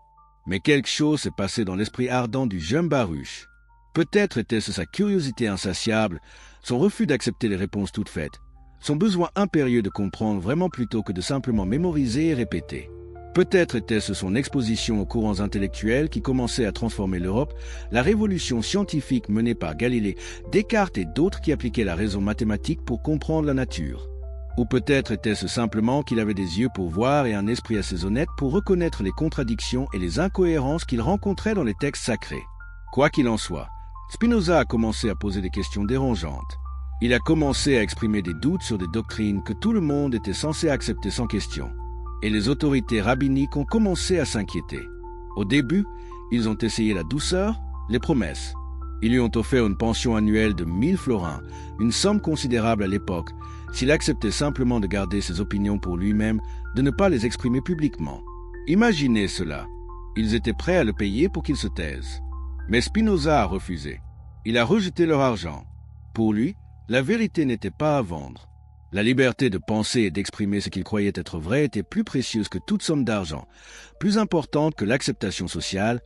S1: Mais quelque chose s'est passé dans l'esprit ardent du jeune Baruch. Peut-être était-ce sa curiosité insatiable, son refus d'accepter les réponses toutes faites, son besoin impérieux de comprendre vraiment plutôt que de simplement mémoriser et répéter. Peut-être était-ce son exposition aux courants intellectuels qui commençaient à transformer l'Europe, la révolution scientifique menée par Galilée, Descartes et d'autres qui appliquaient la raison mathématique pour comprendre la nature. Ou peut-être était-ce simplement qu'il avait des yeux pour voir et un esprit assez honnête pour reconnaître les contradictions et les incohérences qu'il rencontrait dans les textes sacrés. Quoi qu'il en soit, Spinoza a commencé à poser des questions dérangeantes. Il a commencé à exprimer des doutes sur des doctrines que tout le monde était censé accepter sans question. Et les autorités rabbiniques ont commencé à s'inquiéter. Au début, ils ont essayé la douceur, les promesses. Ils lui ont offert une pension annuelle de 1000 florins, une somme considérable à l'époque, s'il acceptait simplement de garder ses opinions pour lui-même, de ne pas les exprimer publiquement. Imaginez cela. Ils étaient prêts à le payer pour qu'il se taise. Mais Spinoza a refusé. Il a rejeté leur argent. Pour lui, la vérité n'était pas à vendre. La liberté de penser et d'exprimer ce qu'il croyait être vrai était plus précieuse que toute somme d'argent, plus importante que l'acceptation sociale,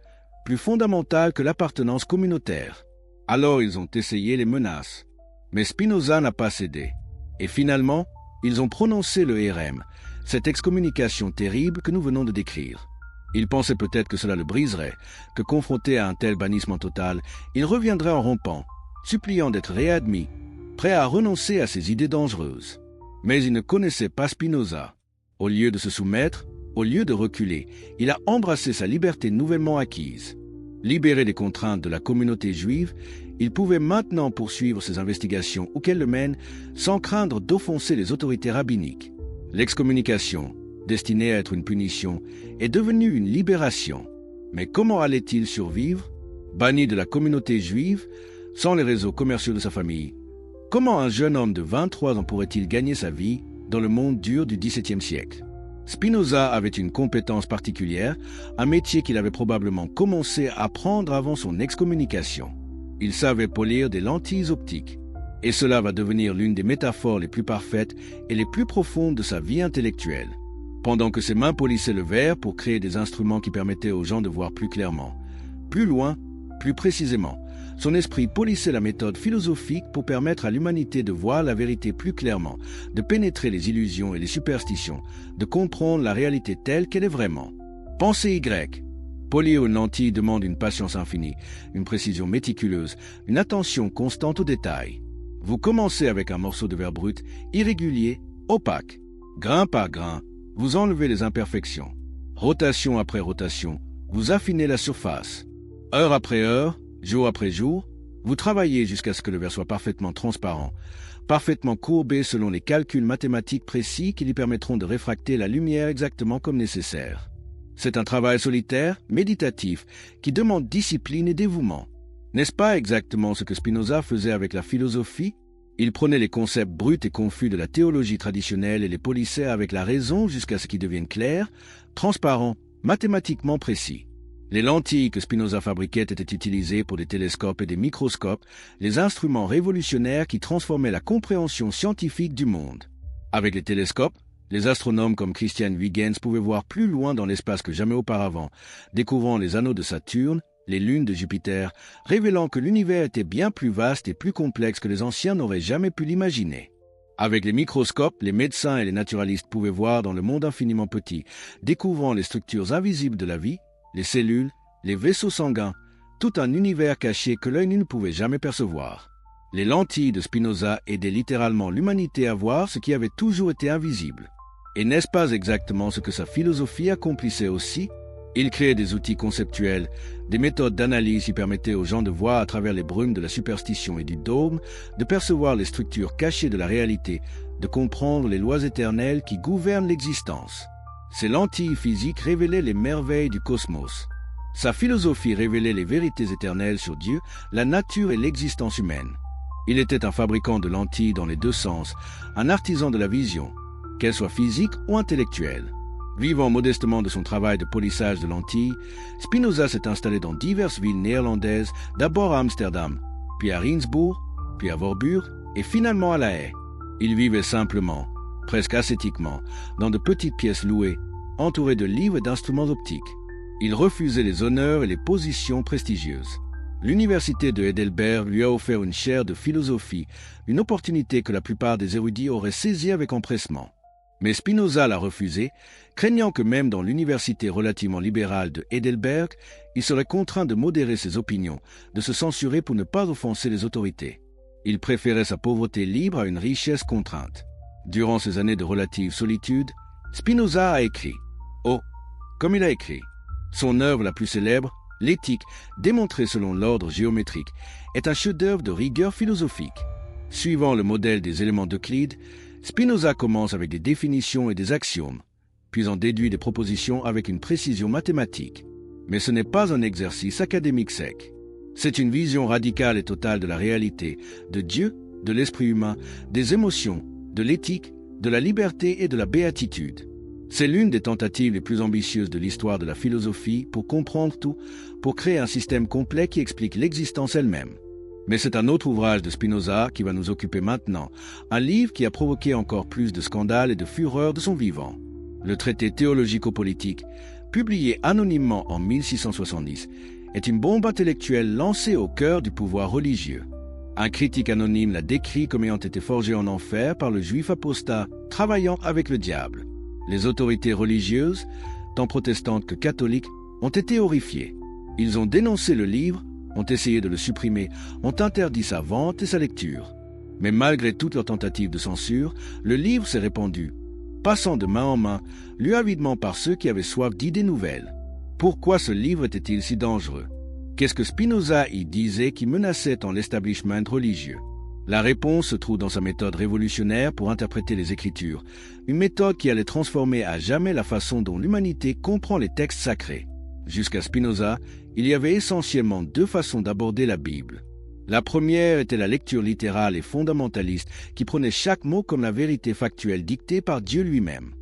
S1: plus fondamentale que l'appartenance communautaire. Alors ils ont essayé les menaces. Mais Spinoza n'a pas cédé. Et finalement, ils ont prononcé le hérem, cette excommunication terrible que nous venons de décrire. Il pensait peut-être que cela le briserait, que confronté à un tel bannissement total, il reviendrait en rompant, suppliant d'être réadmis, prêt à renoncer à ses idées dangereuses. Mais il ne connaissait pas Spinoza. Au lieu de se soumettre, au lieu de reculer, il a embrassé sa liberté nouvellement acquise. Libéré des contraintes de la communauté juive, il pouvait maintenant poursuivre ses investigations où qu'elles le mènent sans craindre d'offenser les autorités rabbiniques. L'excommunication, destinée à être une punition, est devenue une libération. Mais comment allait-il survivre, banni de la communauté juive, sans les réseaux commerciaux de sa famille? Comment un jeune homme de 23 ans pourrait-il gagner sa vie dans le monde dur du XVIIe siècle? Spinoza avait une compétence particulière, un métier qu'il avait probablement commencé à apprendre avant son excommunication. Il savait polir des lentilles optiques. Et cela va devenir l'une des métaphores les plus parfaites et les plus profondes de sa vie intellectuelle. Pendant que ses mains polissaient le verre pour créer des instruments qui permettaient aux gens de voir plus clairement, plus loin, plus précisément, son esprit polissait la méthode philosophique pour permettre à l'humanité de voir la vérité plus clairement, de pénétrer les illusions et les superstitions, de comprendre la réalité telle qu'elle est vraiment. Pensée Y. Polir une lentille demande une patience infinie, une précision méticuleuse, une attention constante aux détails. Vous commencez avec un morceau de verre brut, irrégulier, opaque. Grain par grain, vous enlevez les imperfections. Rotation après rotation, vous affinez la surface. Heure après heure, jour après jour, vous travaillez jusqu'à ce que le verre soit parfaitement transparent, parfaitement courbé selon les calculs mathématiques précis qui lui permettront de réfracter la lumière exactement comme nécessaire. C'est un travail solitaire, méditatif, qui demande discipline et dévouement. N'est-ce pas exactement ce que Spinoza faisait avec la philosophie? Il prenait les concepts bruts et confus de la théologie traditionnelle et les polissait avec la raison jusqu'à ce qu'ils deviennent clairs, transparents, mathématiquement précis. Les lentilles que Spinoza fabriquait étaient utilisées pour des télescopes et des microscopes, les instruments révolutionnaires qui transformaient la compréhension scientifique du monde. Avec les télescopes, les astronomes comme Christian Huygens pouvaient voir plus loin dans l'espace que jamais auparavant, découvrant les anneaux de Saturne, les lunes de Jupiter, révélant que l'univers était bien plus vaste et plus complexe que les anciens n'auraient jamais pu l'imaginer. Avec les microscopes, les médecins et les naturalistes pouvaient voir dans le monde infiniment petit, découvrant les structures invisibles de la vie, les cellules, les vaisseaux sanguins, tout un univers caché que l'œil nu ne pouvait jamais percevoir. Les lentilles de Spinoza aidaient littéralement l'humanité à voir ce qui avait toujours été invisible. Et n'est-ce pas exactement ce que sa philosophie accomplissait aussi? Il créait des outils conceptuels, des méthodes d'analyse qui permettaient aux gens de voir à travers les brumes de la superstition et du dogme, de percevoir les structures cachées de la réalité, de comprendre les lois éternelles qui gouvernent l'existence. Ces lentilles physiques révélaient les merveilles du cosmos. Sa philosophie révélait les vérités éternelles sur Dieu, la nature et l'existence humaine. Il était un fabricant de lentilles dans les deux sens, un artisan de la vision, qu'elle soit physique ou intellectuelle. Vivant modestement de son travail de polissage de lentilles, Spinoza s'est installé dans diverses villes néerlandaises, d'abord à Amsterdam, puis à Rijnsburg, puis à Voorburg et finalement à La Haye. Il vivait simplement, presque ascétiquement, dans de petites pièces louées, entourées de livres et d'instruments optiques. Il refusait les honneurs et les positions prestigieuses. L'université de Heidelberg lui a offert une chaire de philosophie, une opportunité que la plupart des érudits auraient saisie avec empressement. Mais Spinoza l'a refusé, craignant que même dans l'université relativement libérale de Heidelberg, il serait contraint de modérer ses opinions, de se censurer pour ne pas offenser les autorités. Il préférait sa pauvreté libre à une richesse contrainte. Durant ces années de relative solitude, Spinoza a écrit. Oh, comme il a écrit. Son œuvre la plus célèbre, L'éthique, démontrée selon l'ordre géométrique, est un chef-d'œuvre de rigueur philosophique. Suivant le modèle des éléments d'Euclide, Spinoza commence avec des définitions et des axiomes, puis en déduit des propositions avec une précision mathématique. Mais ce n'est pas un exercice académique sec. C'est une vision radicale et totale de la réalité, de Dieu, de l'esprit humain, des émotions, de l'éthique, de la liberté et de la béatitude. C'est l'une des tentatives les plus ambitieuses de l'histoire de la philosophie pour comprendre tout, pour créer un système complet qui explique l'existence elle-même. Mais c'est un autre ouvrage de Spinoza qui va nous occuper maintenant, un livre qui a provoqué encore plus de scandales et de fureur de son vivant. Le traité théologico-politique, publié anonymement en 1670, est une bombe intellectuelle lancée au cœur du pouvoir religieux. Un critique anonyme l'a décrit comme ayant été forgé en enfer par le juif apostat travaillant avec le diable. Les autorités religieuses, tant protestantes que catholiques, ont été horrifiées. Ils ont dénoncé le livre, ont essayé de le supprimer, ont interdit sa vente et sa lecture. Mais malgré toutes leurs tentatives de censure, le livre s'est répandu, passant de main en main, lu avidement par ceux qui avaient soif d'idées nouvelles. Pourquoi ce livre était-il si dangereux? Qu'est-ce que Spinoza y disait qui menaçait tant l'establishment religieux? La réponse se trouve dans sa méthode révolutionnaire pour interpréter les Écritures, une méthode qui allait transformer à jamais la façon dont l'humanité comprend les textes sacrés. Jusqu'à Spinoza, il y avait essentiellement deux façons d'aborder la Bible. La première était la lecture littérale et fondamentaliste qui prenait chaque mot comme la vérité factuelle dictée par Dieu lui-même.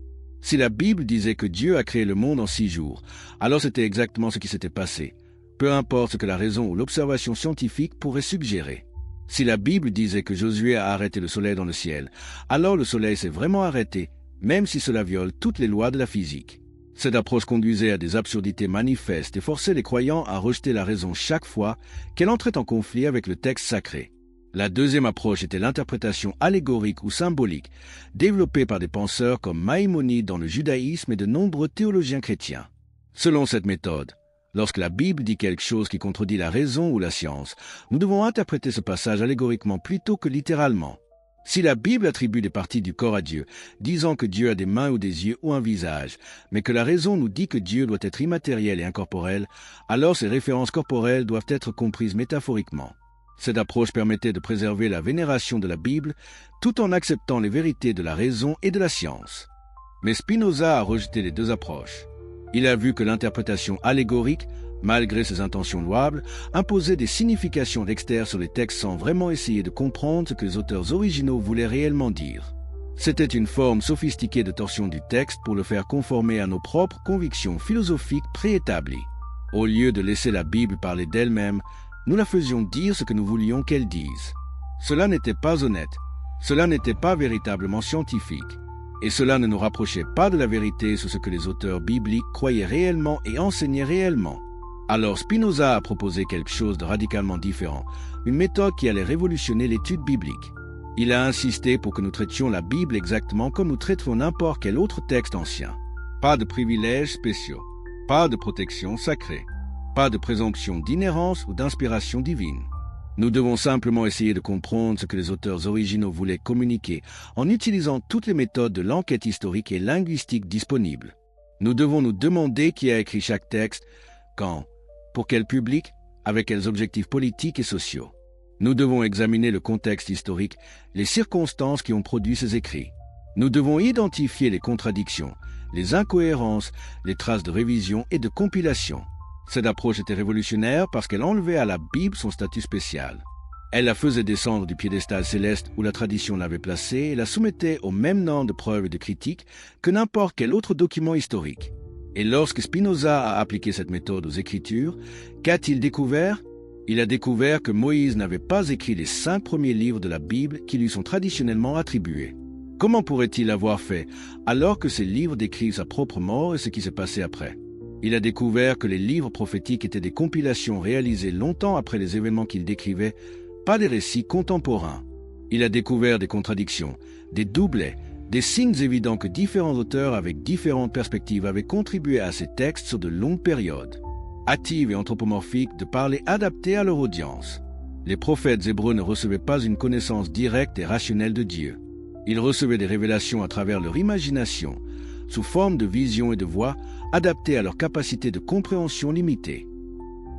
S1: Si la Bible disait que Dieu a créé le monde en 6 jours, alors c'était exactement ce qui s'était passé, peu importe ce que la raison ou l'observation scientifique pourrait suggérer. Si la Bible disait que Josué a arrêté le soleil dans le ciel, alors le soleil s'est vraiment arrêté, même si cela viole toutes les lois de la physique. Cette approche conduisait à des absurdités manifestes et forçait les croyants à rejeter la raison chaque fois qu'elle entrait en conflit avec le texte sacré. La deuxième approche était l'interprétation allégorique ou symbolique, développée par des penseurs comme Maïmonide dans le judaïsme et de nombreux théologiens chrétiens. Selon cette méthode, lorsque la Bible dit quelque chose qui contredit la raison ou la science, nous devons interpréter ce passage allégoriquement plutôt que littéralement. Si la Bible attribue des parties du corps à Dieu, disant que Dieu a des mains ou des yeux ou un visage, mais que la raison nous dit que Dieu doit être immatériel et incorporel, alors ces références corporelles doivent être comprises métaphoriquement. Cette approche permettait de préserver la vénération de la Bible tout en acceptant les vérités de la raison et de la science. Mais Spinoza a rejeté les deux approches. Il a vu que l'interprétation allégorique, malgré ses intentions louables, imposait des significations externes sur les textes sans vraiment essayer de comprendre ce que les auteurs originaux voulaient réellement dire. C'était une forme sophistiquée de torsion du texte pour le faire conformer à nos propres convictions philosophiques préétablies. Au lieu de laisser la Bible parler d'elle-même, nous la faisions dire ce que nous voulions qu'elle dise. Cela n'était pas honnête, cela n'était pas véritablement scientifique. Et cela ne nous rapprochait pas de la vérité sur ce que les auteurs bibliques croyaient réellement et enseignaient réellement. Alors Spinoza a proposé quelque chose de radicalement différent, une méthode qui allait révolutionner l'étude biblique. Il a insisté pour que nous traitions la Bible exactement comme nous traiterions n'importe quel autre texte ancien. Pas de privilèges spéciaux, pas de protection sacrée, pas de présomption d'inhérence ou d'inspiration divine. Nous devons simplement essayer de comprendre ce que les auteurs originaux voulaient communiquer en utilisant toutes les méthodes de l'enquête historique et linguistique disponibles. Nous devons nous demander qui a écrit chaque texte, quand, pour quel public, avec quels objectifs politiques et sociaux. Nous devons examiner le contexte historique, les circonstances qui ont produit ces écrits. Nous devons identifier les contradictions, les incohérences, les traces de révision et de compilation. Cette approche était révolutionnaire parce qu'elle enlevait à la Bible son statut spécial. Elle la faisait descendre du piédestal céleste où la tradition l'avait placée et la soumettait au même nombre de preuves et de critiques que n'importe quel autre document historique. Et lorsque Spinoza a appliqué cette méthode aux Écritures, qu'a-t-il découvert? Il a découvert que Moïse n'avait pas écrit les 5 premiers livres de la Bible qui lui sont traditionnellement attribués. Comment pourrait-il l'avoir fait alors que ces livres décrivent sa propre mort et ce qui s'est passé après? Il a découvert que les livres prophétiques étaient des compilations réalisées longtemps après les événements qu'il décrivait, pas des récits contemporains. Il a découvert des contradictions, des doublets, des signes évidents que différents auteurs avec différentes perspectives avaient contribué à ces textes sur de longues périodes, hâtives et anthropomorphiques de parler adaptés à leur audience. Les prophètes hébreux ne recevaient pas une connaissance directe et rationnelle de Dieu. Ils recevaient des révélations à travers leur imagination, sous forme de visions et de voix adaptées à leur capacité de compréhension limitée.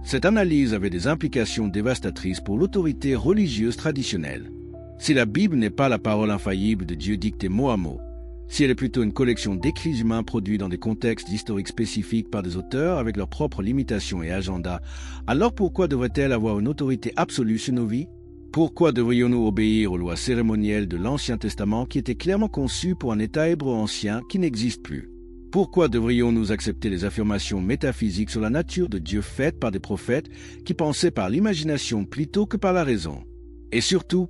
S1: Cette analyse avait des implications dévastatrices pour l'autorité religieuse traditionnelle. Si la Bible n'est pas la parole infaillible de Dieu dictée mot à mot, si elle est plutôt une collection d'écrits humains produits dans des contextes historiques spécifiques par des auteurs avec leurs propres limitations et agendas, alors pourquoi devrait-elle avoir une autorité absolue sur nos vies? Pourquoi devrions-nous obéir aux lois cérémonielles de l'Ancien Testament qui étaient clairement conçues pour un État hébreu ancien qui n'existe plus? Pourquoi devrions-nous accepter les affirmations métaphysiques sur la nature de Dieu faites par des prophètes qui pensaient par l'imagination plutôt que par la raison? Et surtout,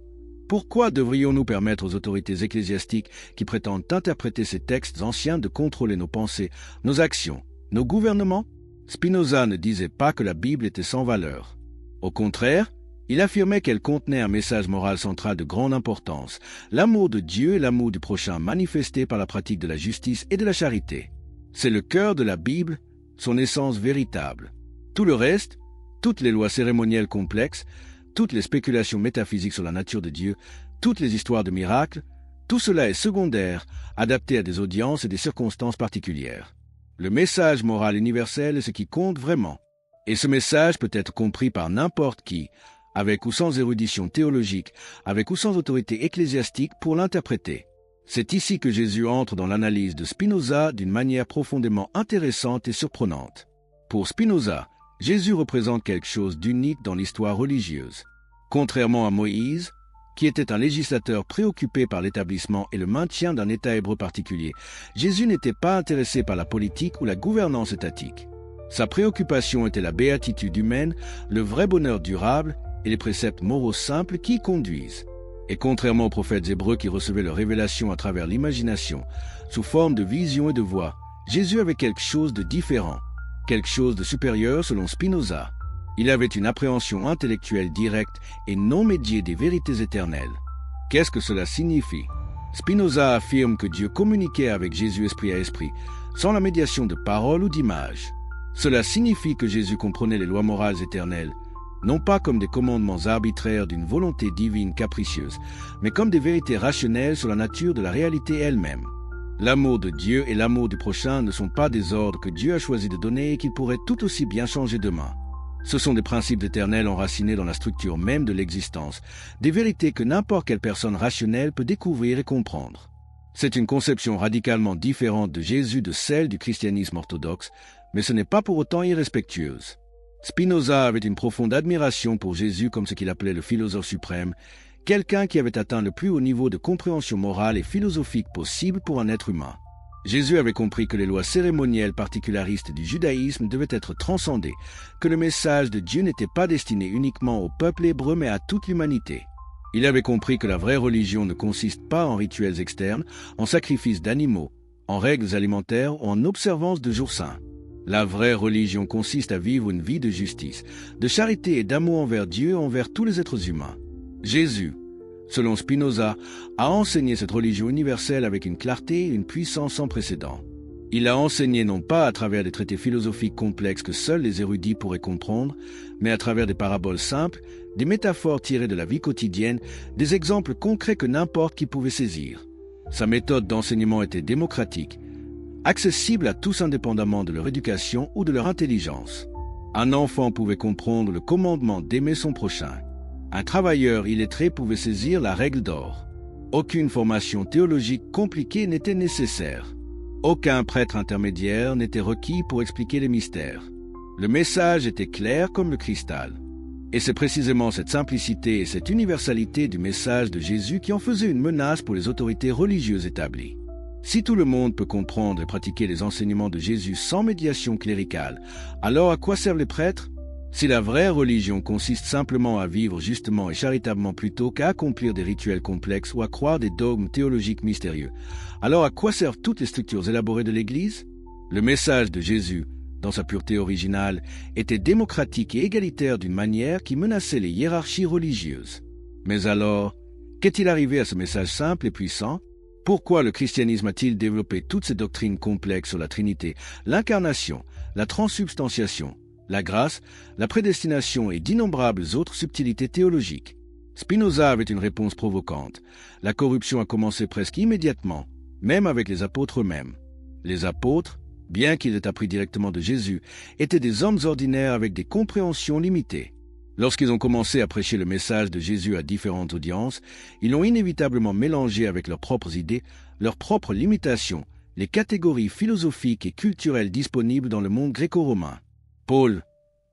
S1: pourquoi devrions-nous permettre aux autorités ecclésiastiques qui prétendent interpréter ces textes anciens de contrôler nos pensées, nos actions, nos gouvernements? Spinoza ne disait pas que la Bible était sans valeur. Au contraire, il affirmait qu'elle contenait un message moral central de grande importance, l'amour de Dieu et l'amour du prochain manifesté par la pratique de la justice et de la charité. C'est le cœur de la Bible, son essence véritable. Tout le reste, toutes les lois cérémonielles complexes, toutes les spéculations métaphysiques sur la nature de Dieu, toutes les histoires de miracles, tout cela est secondaire, adapté à des audiences et des circonstances particulières. Le message moral universel est ce qui compte vraiment. Et ce message peut être compris par n'importe qui, avec ou sans érudition théologique, avec ou sans autorité ecclésiastique pour l'interpréter. C'est ici que Jésus entre dans l'analyse de Spinoza d'une manière profondément intéressante et surprenante. Pour Spinoza, Jésus représente quelque chose d'unique dans l'histoire religieuse. Contrairement à Moïse, qui était un législateur préoccupé par l'établissement et le maintien d'un État hébreu particulier, Jésus n'était pas intéressé par la politique ou la gouvernance étatique. Sa préoccupation était la béatitude humaine, le vrai bonheur durable et les préceptes moraux simples qui y conduisent. Et contrairement aux prophètes hébreux qui recevaient leur révélation à travers l'imagination, sous forme de visions et de voix, Jésus avait quelque chose de différent, quelque chose de supérieur selon Spinoza. Il avait une appréhension intellectuelle directe et non médiée des vérités éternelles. Qu'est-ce que cela signifie? Spinoza affirme que Dieu communiquait avec Jésus esprit à esprit, sans la médiation de paroles ou d'images. Cela signifie que Jésus comprenait les lois morales éternelles, non pas comme des commandements arbitraires d'une volonté divine capricieuse, mais comme des vérités rationnelles sur la nature de la réalité elle-même. L'amour de Dieu et l'amour du prochain ne sont pas des ordres que Dieu a choisi de donner et qu'il pourrait tout aussi bien changer demain. Ce sont des principes éternels enracinés dans la structure même de l'existence, des vérités que n'importe quelle personne rationnelle peut découvrir et comprendre. C'est une conception radicalement différente de Jésus de celle du christianisme orthodoxe, mais ce n'est pas pour autant irrespectueuse. Spinoza avait une profonde admiration pour Jésus comme ce qu'il appelait le philosophe suprême, quelqu'un qui avait atteint le plus haut niveau de compréhension morale et philosophique possible pour un être humain. Jésus avait compris que les lois cérémonielles particularistes du judaïsme devaient être transcendées, que le message de Dieu n'était pas destiné uniquement au peuple hébreu mais à toute l'humanité. Il avait compris que la vraie religion ne consiste pas en rituels externes, en sacrifices d'animaux, en règles alimentaires ou en observance de jours saints. La vraie religion consiste à vivre une vie de justice, de charité et d'amour envers Dieu et envers tous les êtres humains. Jésus, selon Spinoza, a enseigné cette religion universelle avec une clarté et une puissance sans précédent. Il a enseigné non pas à travers des traités philosophiques complexes que seuls les érudits pourraient comprendre, mais à travers des paraboles simples, des métaphores tirées de la vie quotidienne, des exemples concrets que n'importe qui pouvait saisir. Sa méthode d'enseignement était démocratique, accessible à tous indépendamment de leur éducation ou de leur intelligence. Un enfant pouvait comprendre le commandement d'aimer son prochain. Un travailleur illettré pouvait saisir la règle d'or. Aucune formation théologique compliquée n'était nécessaire. Aucun prêtre intermédiaire n'était requis pour expliquer les mystères. Le message était clair comme le cristal. Et c'est précisément cette simplicité et cette universalité du message de Jésus qui en faisaient une menace pour les autorités religieuses établies. Si tout le monde peut comprendre et pratiquer les enseignements de Jésus sans médiation cléricale, alors à quoi servent les prêtres? Si la vraie religion consiste simplement à vivre justement et charitablement plutôt qu'à accomplir des rituels complexes ou à croire des dogmes théologiques mystérieux, alors à quoi servent toutes les structures élaborées de l'Église? Le message de Jésus, dans sa pureté originale, était démocratique et égalitaire d'une manière qui menaçait les hiérarchies religieuses. Mais alors, qu'est-il arrivé à ce message simple et puissant? Pourquoi le christianisme a-t-il développé toutes ces doctrines complexes sur la Trinité, l'incarnation, la transsubstantiation, la grâce, la prédestination et d'innombrables autres subtilités théologiques? Spinoza avait une réponse provocante. La corruption a commencé presque immédiatement, même avec les apôtres eux-mêmes. Les apôtres, bien qu'ils aient appris directement de Jésus, étaient des hommes ordinaires avec des compréhensions limitées. Lorsqu'ils ont commencé à prêcher le message de Jésus à différentes audiences, ils l'ont inévitablement mélangé avec leurs propres idées, leurs propres limitations, les catégories philosophiques et culturelles disponibles dans le monde gréco-romain. Paul,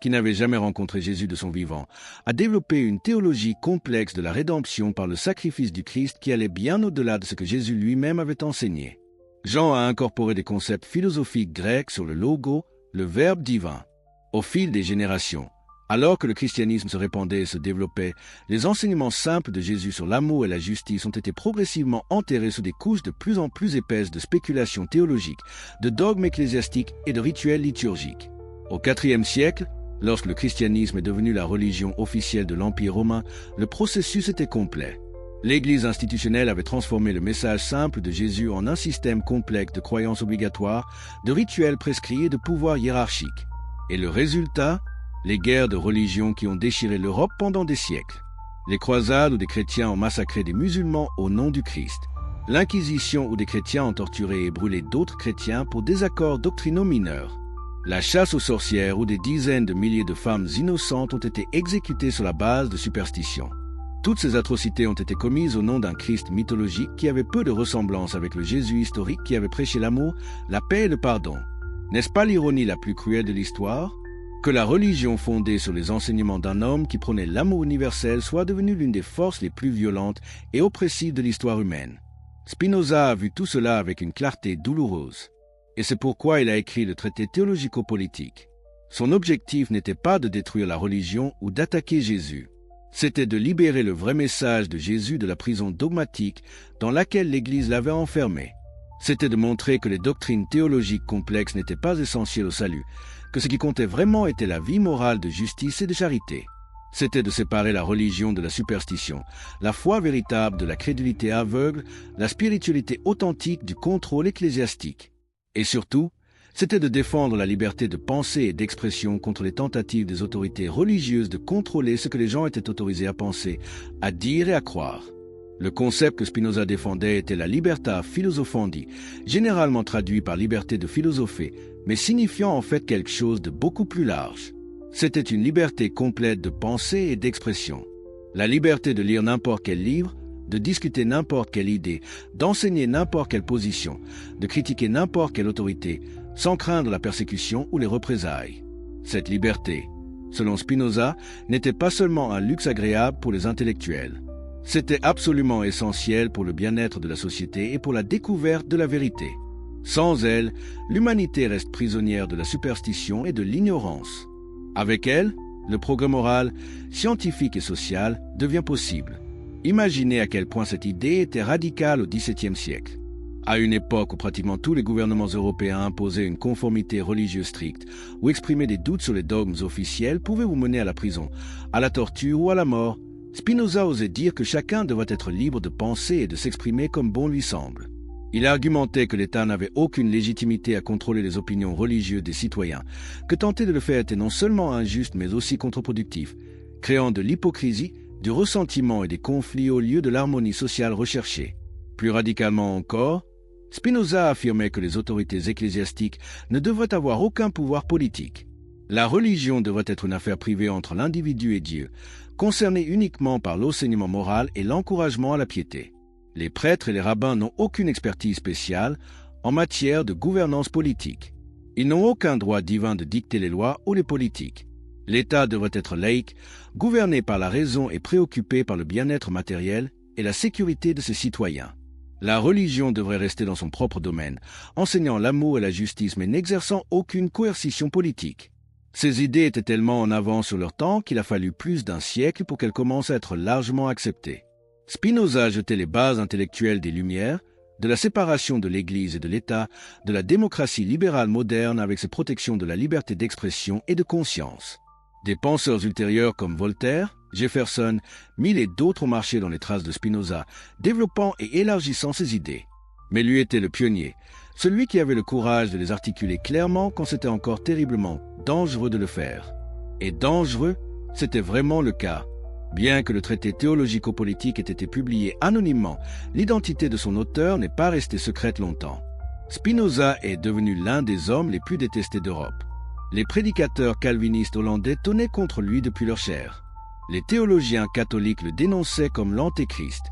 S1: qui n'avait jamais rencontré Jésus de son vivant, a développé une théologie complexe de la rédemption par le sacrifice du Christ qui allait bien au-delà de ce que Jésus lui-même avait enseigné. Jean a incorporé des concepts philosophiques grecs sur le logo, le verbe divin. Au fil des générations, alors que le christianisme se répandait et se développait, les enseignements simples de Jésus sur l'amour et la justice ont été progressivement enterrés sous des couches de plus en plus épaisses de spéculations théologiques, de dogmes ecclésiastiques et de rituels liturgiques. Au IVe siècle, lorsque le christianisme est devenu la religion officielle de l'Empire romain, le processus était complet. L'Église institutionnelle avait transformé le message simple de Jésus en un système complexe de croyances obligatoires, de rituels prescrits et de pouvoirs hiérarchiques. Et le résultat? Les guerres de religion qui ont déchiré l'Europe pendant des siècles. Les croisades où des chrétiens ont massacré des musulmans au nom du Christ. L'Inquisition où des chrétiens ont torturé et brûlé d'autres chrétiens pour désaccords doctrinaux mineurs. La chasse aux sorcières où des dizaines de milliers de femmes innocentes ont été exécutées sur la base de superstitions. Toutes ces atrocités ont été commises au nom d'un Christ mythologique qui avait peu de ressemblance avec le Jésus historique qui avait prêché l'amour, la paix et le pardon. N'est-ce pas l'ironie la plus cruelle de l'histoire? Que la religion fondée sur les enseignements d'un homme qui prônait l'amour universel soit devenue l'une des forces les plus violentes et oppressives de l'histoire humaine. Spinoza a vu tout cela avec une clarté douloureuse. Et c'est pourquoi il a écrit le traité théologico-politique. Son objectif n'était pas de détruire la religion ou d'attaquer Jésus. C'était de libérer le vrai message de Jésus de la prison dogmatique dans laquelle l'Église l'avait enfermé. C'était de montrer que les doctrines théologiques complexes n'étaient pas essentielles au salut, que ce qui comptait vraiment était la vie morale de justice et de charité. C'était de séparer la religion de la superstition, la foi véritable de la crédulité aveugle, la spiritualité authentique du contrôle ecclésiastique. Et surtout, c'était de défendre la liberté de pensée et d'expression contre les tentatives des autorités religieuses de contrôler ce que les gens étaient autorisés à penser, à dire et à croire. Le concept que Spinoza défendait était la libertà philosophandi, généralement traduit par liberté de philosopher, mais signifiant en fait quelque chose de beaucoup plus large. C'était une liberté complète de pensée et d'expression. La liberté de lire n'importe quel livre, de discuter n'importe quelle idée, d'enseigner n'importe quelle position, de critiquer n'importe quelle autorité, sans craindre la persécution ou les représailles. Cette liberté, selon Spinoza, n'était pas seulement un luxe agréable pour les intellectuels. C'était absolument essentiel pour le bien-être de la société et pour la découverte de la vérité. Sans elle, l'humanité reste prisonnière de la superstition et de l'ignorance. Avec elle, le progrès moral, scientifique et social devient possible. Imaginez à quel point cette idée était radicale au XVIIe siècle. À une époque où pratiquement tous les gouvernements européens imposaient une conformité religieuse stricte ou exprimer des doutes sur les dogmes officiels pouvait vous mener à la prison, à la torture ou à la mort, Spinoza osait dire que chacun devrait être libre de penser et de s'exprimer comme bon lui semble. Il argumentait que l'État n'avait aucune légitimité à contrôler les opinions religieuses des citoyens, que tenter de le faire était non seulement injuste mais aussi contre-productif, créant de l'hypocrisie, du ressentiment et des conflits au lieu de l'harmonie sociale recherchée. Plus radicalement encore, Spinoza affirmait que les autorités ecclésiastiques ne devraient avoir aucun pouvoir politique. La religion devrait être une affaire privée entre l'individu et Dieu, concernée uniquement par l'enseignement moral et l'encouragement à la piété. Les prêtres et les rabbins n'ont aucune expertise spéciale en matière de gouvernance politique. Ils n'ont aucun droit divin de dicter les lois ou les politiques. L'État devrait être laïque, gouverné par la raison et préoccupé par le bien-être matériel et la sécurité de ses citoyens. La religion devrait rester dans son propre domaine, enseignant l'amour et la justice mais n'exerçant aucune coercition politique. Ces idées étaient tellement en avance sur leur temps qu'il a fallu plus d'un siècle pour qu'elles commencent à être largement acceptées. Spinoza jetait les bases intellectuelles des Lumières, de la séparation de l'Église et de l'État, de la démocratie libérale moderne avec ses protections de la liberté d'expression et de conscience. Des penseurs ultérieurs comme Voltaire, Jefferson, Mill et d'autres ont marché dans les traces de Spinoza, développant et élargissant ses idées. Mais lui était le pionnier, celui qui avait le courage de les articuler clairement quand c'était encore terriblement dangereux de le faire. Et dangereux, c'était vraiment le cas. Bien que le traité théologico-politique ait été publié anonymement, l'identité de son auteur n'est pas restée secrète longtemps. Spinoza est devenu l'un des hommes les plus détestés d'Europe. Les prédicateurs calvinistes hollandais tonnaient contre lui depuis leur chair. Les théologiens catholiques le dénonçaient comme l'antéchrist.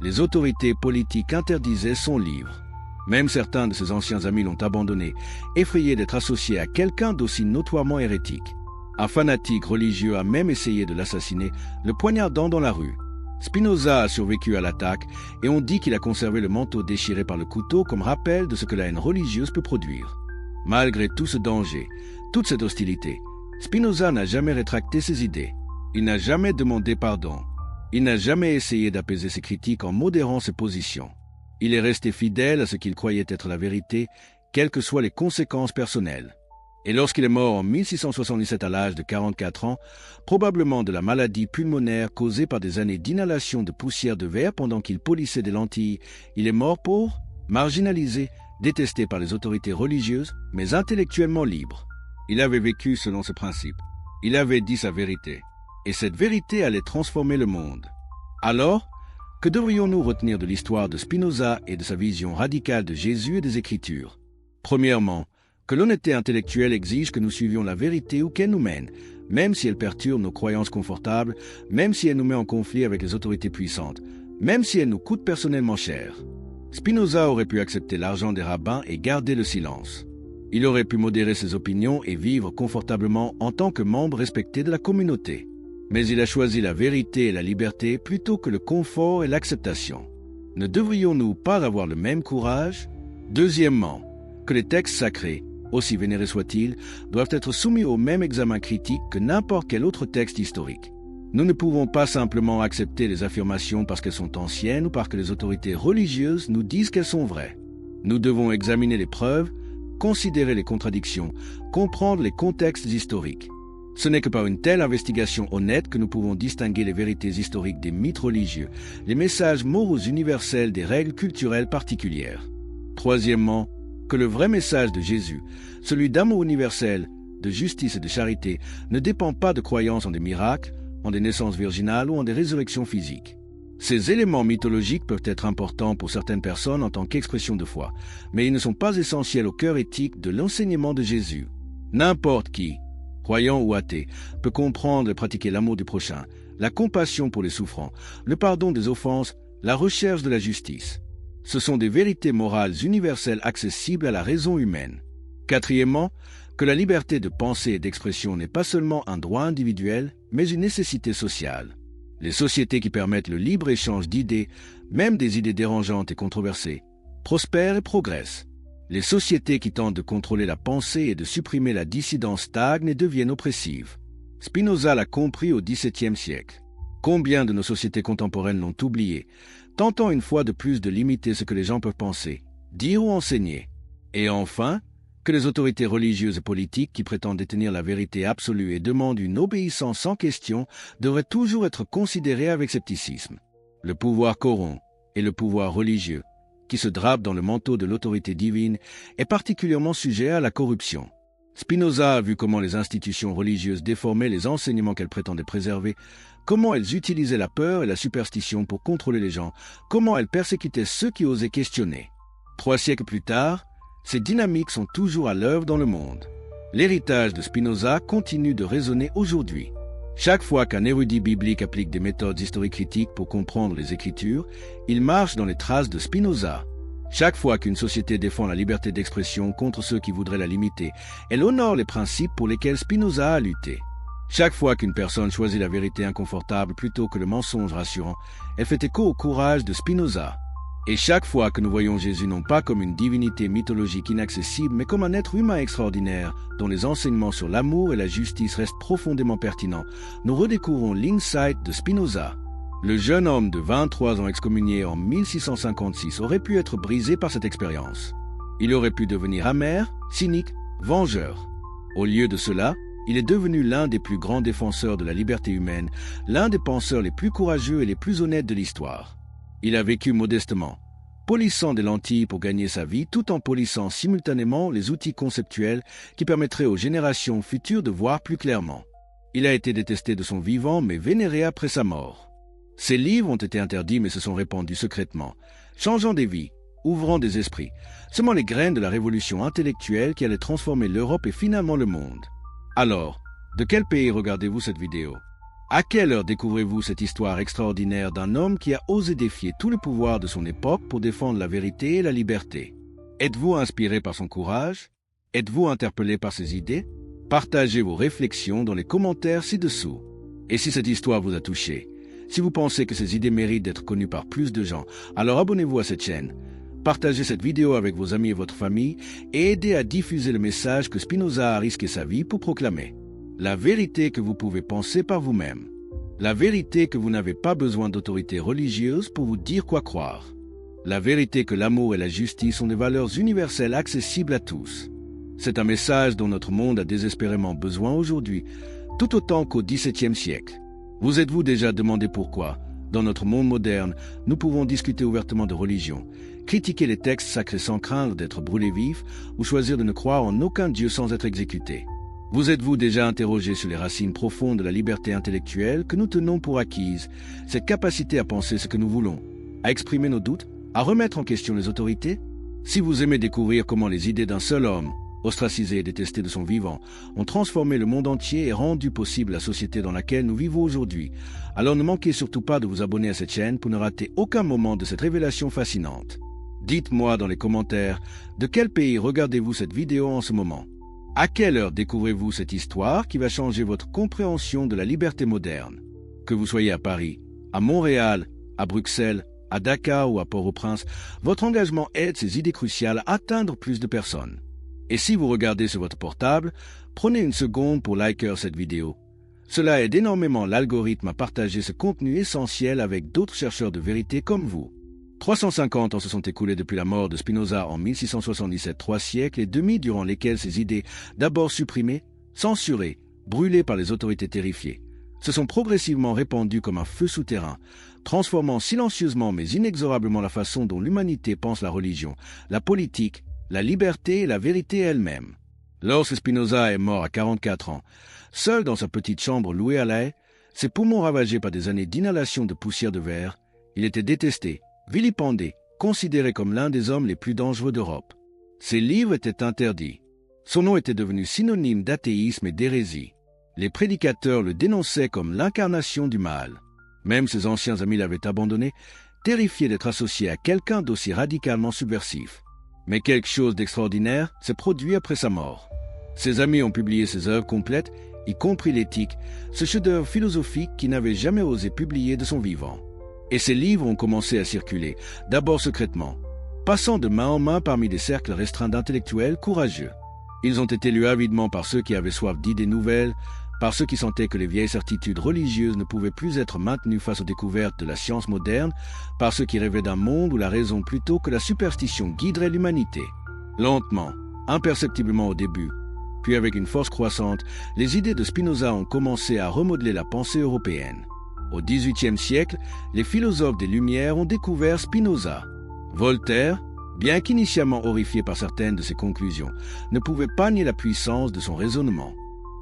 S1: Les autorités politiques interdisaient son livre. Même certains de ses anciens amis l'ont abandonné, effrayés d'être associés à quelqu'un d'aussi notoirement hérétique. Un fanatique religieux a même essayé de l'assassiner, le poignardant dans la rue. Spinoza a survécu à l'attaque et on dit qu'il a conservé le manteau déchiré par le couteau comme rappel de ce que la haine religieuse peut produire. Malgré tout ce danger, toute cette hostilité, Spinoza n'a jamais rétracté ses idées. Il n'a jamais demandé pardon. Il n'a jamais essayé d'apaiser ses critiques en modérant ses positions. Il est resté fidèle à ce qu'il croyait être la vérité, quelles que soient les conséquences personnelles. Et lorsqu'il est mort en 1677 à l'âge de 44 ans, probablement de la maladie pulmonaire causée par des années d'inhalation de poussière de verre pendant qu'il polissait des lentilles, il est mort pauvre, marginalisé, détesté par les autorités religieuses, mais intellectuellement libre. Il avait vécu selon ce principe. Il avait dit sa vérité. Et cette vérité allait transformer le monde. Alors, que devrions-nous retenir de l'histoire de Spinoza et de sa vision radicale de Jésus et des Écritures? Premièrement, que l'honnêteté intellectuelle exige que nous suivions la vérité où qu'elle nous mène, même si elle perturbe nos croyances confortables, même si elle nous met en conflit avec les autorités puissantes, même si elle nous coûte personnellement cher. Spinoza aurait pu accepter l'argent des rabbins et garder le silence. Il aurait pu modérer ses opinions et vivre confortablement en tant que membre respecté de la communauté. Mais il a choisi la vérité et la liberté plutôt que le confort et l'acceptation. Ne devrions-nous pas avoir le même courage? Deuxièmement, que les textes sacrés, aussi vénérés soient-ils, doivent être soumis au même examen critique que n'importe quel autre texte historique. Nous ne pouvons pas simplement accepter les affirmations parce qu'elles sont anciennes ou parce que les autorités religieuses nous disent qu'elles sont vraies. Nous devons examiner les preuves, considérer les contradictions, comprendre les contextes historiques. Ce n'est que par une telle investigation honnête que nous pouvons distinguer les vérités historiques des mythes religieux, les messages moraux universels des règles culturelles particulières. Troisièmement, que le vrai message de Jésus, celui d'amour universel, de justice et de charité, ne dépend pas de croyances en des miracles, en des naissances virginales ou en des résurrections physiques. Ces éléments mythologiques peuvent être importants pour certaines personnes en tant qu'expression de foi, mais ils ne sont pas essentiels au cœur éthique de l'enseignement de Jésus. N'importe qui, croyant ou athée, peut comprendre et pratiquer l'amour du prochain, la compassion pour les souffrants, le pardon des offenses, la recherche de la justice. Ce sont des vérités morales universelles accessibles à la raison humaine. Quatrièmement, que la liberté de pensée et d'expression n'est pas seulement un droit individuel, mais une nécessité sociale. Les sociétés qui permettent le libre-échange d'idées, même des idées dérangeantes et controversées, prospèrent et progressent. Les sociétés qui tentent de contrôler la pensée et de supprimer la dissidence stagnent et deviennent oppressives. Spinoza l'a compris au XVIIe siècle. Combien de nos sociétés contemporaines l'ont oublié, tentant une fois de plus de limiter ce que les gens peuvent penser, dire ou enseigner. Et enfin, que les autorités religieuses et politiques qui prétendent détenir la vérité absolue et demandent une obéissance sans question devraient toujours être considérées avec scepticisme. Le pouvoir corrompt et le pouvoir religieux, qui se drape dans le manteau de l'autorité divine, est particulièrement sujet à la corruption. Spinoza a vu comment les institutions religieuses déformaient les enseignements qu'elles prétendaient préserver, comment elles utilisaient la peur et la superstition pour contrôler les gens, comment elles persécutaient ceux qui osaient questionner. 3 siècles plus tard, ces dynamiques sont toujours à l'œuvre dans le monde. L'héritage de Spinoza continue de résonner aujourd'hui. Chaque fois qu'un érudit biblique applique des méthodes historiques critiques pour comprendre les Écritures, il marche dans les traces de Spinoza. Chaque fois qu'une société défend la liberté d'expression contre ceux qui voudraient la limiter, elle honore les principes pour lesquels Spinoza a lutté. Chaque fois qu'une personne choisit la vérité inconfortable plutôt que le mensonge rassurant, elle fait écho au courage de Spinoza. Et chaque fois que nous voyons Jésus non pas comme une divinité mythologique inaccessible, mais comme un être humain extraordinaire, dont les enseignements sur l'amour et la justice restent profondément pertinents, nous redécouvrons l'insight de Spinoza. Le jeune homme de 23 ans excommunié en 1656 aurait pu être brisé par cette expérience. Il aurait pu devenir amer, cynique, vengeur. Au lieu de cela, il est devenu l'un des plus grands défenseurs de la liberté humaine, l'un des penseurs les plus courageux et les plus honnêtes de l'histoire. Il a vécu modestement, polissant des lentilles pour gagner sa vie, tout en polissant simultanément les outils conceptuels qui permettraient aux générations futures de voir plus clairement. Il a été détesté de son vivant, mais vénéré après sa mort. Ses livres ont été interdits, mais se sont répandus secrètement, changeant des vies, ouvrant des esprits, semant les graines de la révolution intellectuelle qui allait transformer l'Europe et finalement le monde. Alors, de quel pays regardez-vous cette vidéo? À quelle heure découvrez-vous cette histoire extraordinaire d'un homme qui a osé défier tout le pouvoir de son époque pour défendre la vérité et la liberté? Êtes-vous inspiré par son courage? Êtes-vous interpellé par ses idées? Partagez vos réflexions dans les commentaires ci-dessous. Et si cette histoire vous a touché, si vous pensez que ces idées méritent d'être connues par plus de gens, alors abonnez-vous à cette chaîne. Partagez cette vidéo avec vos amis et votre famille et aidez à diffuser le message que Spinoza a risqué sa vie pour proclamer. La vérité que vous pouvez penser par vous-même. La vérité que vous n'avez pas besoin d'autorité religieuse pour vous dire quoi croire. La vérité que l'amour et la justice sont des valeurs universelles accessibles à tous. C'est un message dont notre monde a désespérément besoin aujourd'hui, tout autant qu'au XVIIe siècle. Vous êtes-vous déjà demandé pourquoi, dans notre monde moderne, nous pouvons discuter ouvertement de religion, critiquer les textes sacrés sans craindre d'être brûlés vifs ou choisir de ne croire en aucun Dieu sans être exécuté? Vous êtes-vous déjà interrogé sur les racines profondes de la liberté intellectuelle que nous tenons pour acquise, cette capacité à penser ce que nous voulons, à exprimer nos doutes, à remettre en question les autorités? Si vous aimez découvrir comment les idées d'un seul homme, ostracisé et détesté de son vivant, ont transformé le monde entier et rendu possible la société dans laquelle nous vivons aujourd'hui, alors ne manquez surtout pas de vous abonner à cette chaîne pour ne rater aucun moment de cette révélation fascinante. Dites-moi dans les commentaires, de quel pays regardez-vous cette vidéo en ce moment? À quelle heure découvrez-vous cette histoire qui va changer votre compréhension de la liberté moderne? Que vous soyez à Paris, à Montréal, à Bruxelles, à Dakar ou à Port-au-Prince, votre engagement aide ces idées cruciales à atteindre plus de personnes. Et si vous regardez sur votre portable, prenez une seconde pour liker cette vidéo. Cela aide énormément l'algorithme à partager ce contenu essentiel avec d'autres chercheurs de vérité comme vous. 350 ans se sont écoulés depuis la mort de Spinoza en 1677, 3 siècles et demi durant lesquels ses idées, d'abord supprimées, censurées, brûlées par les autorités terrifiées, se sont progressivement répandues comme un feu souterrain, transformant silencieusement mais inexorablement la façon dont l'humanité pense la religion, la politique, la liberté et la vérité elle-même. Lorsque Spinoza est mort à 44 ans, seul dans sa petite chambre louée à La Haye, ses poumons ravagés par des années d'inhalation de poussière de verre, il était détesté, vilipendé, considéré comme l'un des hommes les plus dangereux d'Europe. Ses livres étaient interdits. Son nom était devenu synonyme d'athéisme et d'hérésie. Les prédicateurs le dénonçaient comme l'incarnation du mal. Même ses anciens amis l'avaient abandonné, terrifiés d'être associés à quelqu'un d'aussi radicalement subversif. Mais quelque chose d'extraordinaire s'est produit après sa mort. Ses amis ont publié ses œuvres complètes, y compris l'Éthique, ce chef-d'œuvre philosophique qu'il n'avait jamais osé publier de son vivant. Et ses livres ont commencé à circuler, d'abord secrètement, passant de main en main parmi des cercles restreints d'intellectuels courageux. Ils ont été lus avidement par ceux qui avaient soif d'idées nouvelles, par ceux qui sentaient que les vieilles certitudes religieuses ne pouvaient plus être maintenues face aux découvertes de la science moderne, par ceux qui rêvaient d'un monde où la raison plutôt que la superstition guiderait l'humanité. Lentement, imperceptiblement au début, puis avec une force croissante, les idées de Spinoza ont commencé à remodeler la pensée européenne. Au XVIIIe siècle, les philosophes des Lumières ont découvert Spinoza. Voltaire, bien qu'initialement horrifié par certaines de ses conclusions, ne pouvait pas nier la puissance de son raisonnement.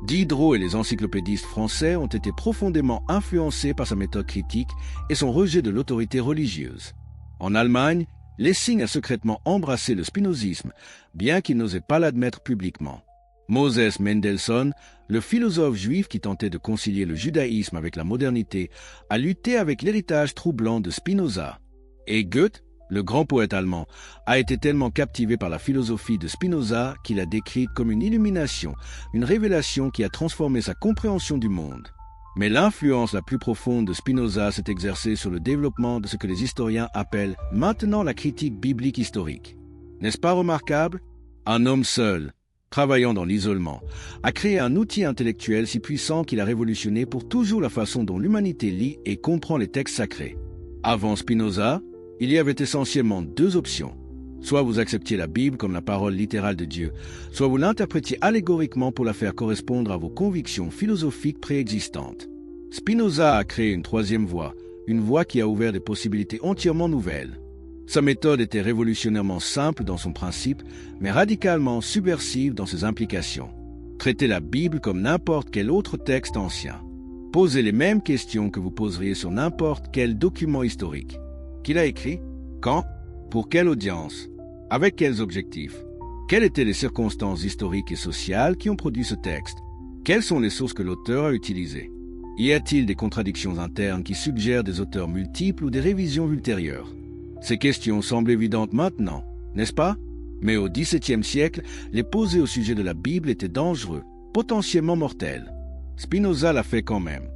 S1: Diderot et les encyclopédistes français ont été profondément influencés par sa méthode critique et son rejet de l'autorité religieuse. En Allemagne, Lessing a secrètement embrassé le spinozisme, bien qu'il n'osait pas l'admettre publiquement. Moses Mendelssohn, le philosophe juif qui tentait de concilier le judaïsme avec la modernité, a lutté avec l'héritage troublant de Spinoza. Et Goethe, Le grand poète allemand a été tellement captivé par la philosophie de Spinoza qu'il a décrite comme une illumination, une révélation qui a transformé sa compréhension du monde. Mais l'influence la plus profonde de Spinoza s'est exercée sur le développement de ce que les historiens appellent maintenant la critique biblique historique. N'est-ce pas remarquable? Un homme seul, travaillant dans l'isolement, a créé un outil intellectuel si puissant qu'il a révolutionné pour toujours la façon dont l'humanité lit et comprend les textes sacrés. Avant Spinoza, il y avait essentiellement deux options. Soit vous acceptiez la Bible comme la parole littérale de Dieu, soit vous l'interprétiez allégoriquement pour la faire correspondre à vos convictions philosophiques préexistantes. Spinoza a créé une troisième voie, une voie qui a ouvert des possibilités entièrement nouvelles. Sa méthode était révolutionnairement simple dans son principe, mais radicalement subversive dans ses implications. Traiter la Bible comme n'importe quel autre texte ancien. Posez les mêmes questions que vous poseriez sur n'importe quel document historique. Qui l'a écrit? Quand? Pour quelle audience? Avec quels objectifs? Quelles étaient les circonstances historiques et sociales qui ont produit ce texte? Quelles sont les sources que l'auteur a utilisées? Y a-t-il des contradictions internes qui suggèrent des auteurs multiples ou des révisions ultérieures? Ces questions semblent évidentes maintenant, n'est-ce pas? Mais au XVIIe siècle, les poser au sujet de la Bible étaient dangereux, potentiellement mortels. Spinoza l'a fait quand même.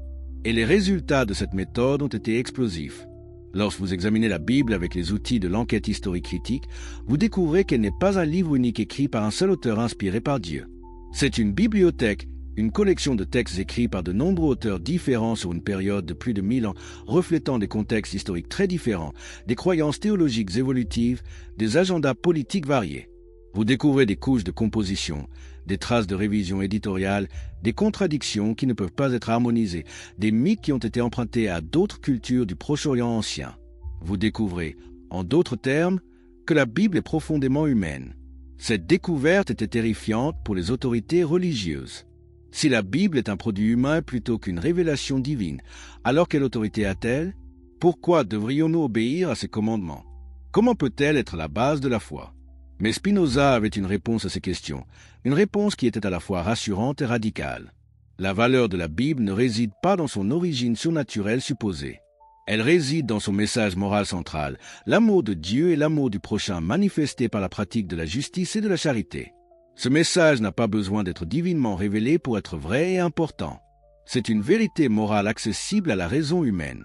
S1: Et les résultats de cette méthode ont été explosifs. Lorsque vous examinez la Bible avec les outils de l'enquête historique critique, vous découvrez qu'elle n'est pas un livre unique écrit par un seul auteur inspiré par Dieu. C'est une bibliothèque, une collection de textes écrits par de nombreux auteurs différents sur une période de plus de 1000 ans, reflétant des contextes historiques très différents, des croyances théologiques évolutives, des agendas politiques variés. Vous découvrez des couches de composition, des traces de révision éditoriale, des contradictions qui ne peuvent pas être harmonisées, des mythes qui ont été empruntés à d'autres cultures du Proche-Orient ancien. Vous découvrez, en d'autres termes, que la Bible est profondément humaine. Cette découverte était terrifiante pour les autorités religieuses. Si la Bible est un produit humain plutôt qu'une révélation divine, alors quelle autorité a-t-elle? Pourquoi devrions-nous obéir à ses commandements? Comment peut-elle être la base de la foi? Mais Spinoza avait une réponse à ces questions, une réponse qui était à la fois rassurante et radicale. La valeur de la Bible ne réside pas dans son origine surnaturelle supposée. Elle réside dans son message moral central, l'amour de Dieu et l'amour du prochain manifesté par la pratique de la justice et de la charité. Ce message n'a pas besoin d'être divinement révélé pour être vrai et important. C'est une vérité morale accessible à la raison humaine.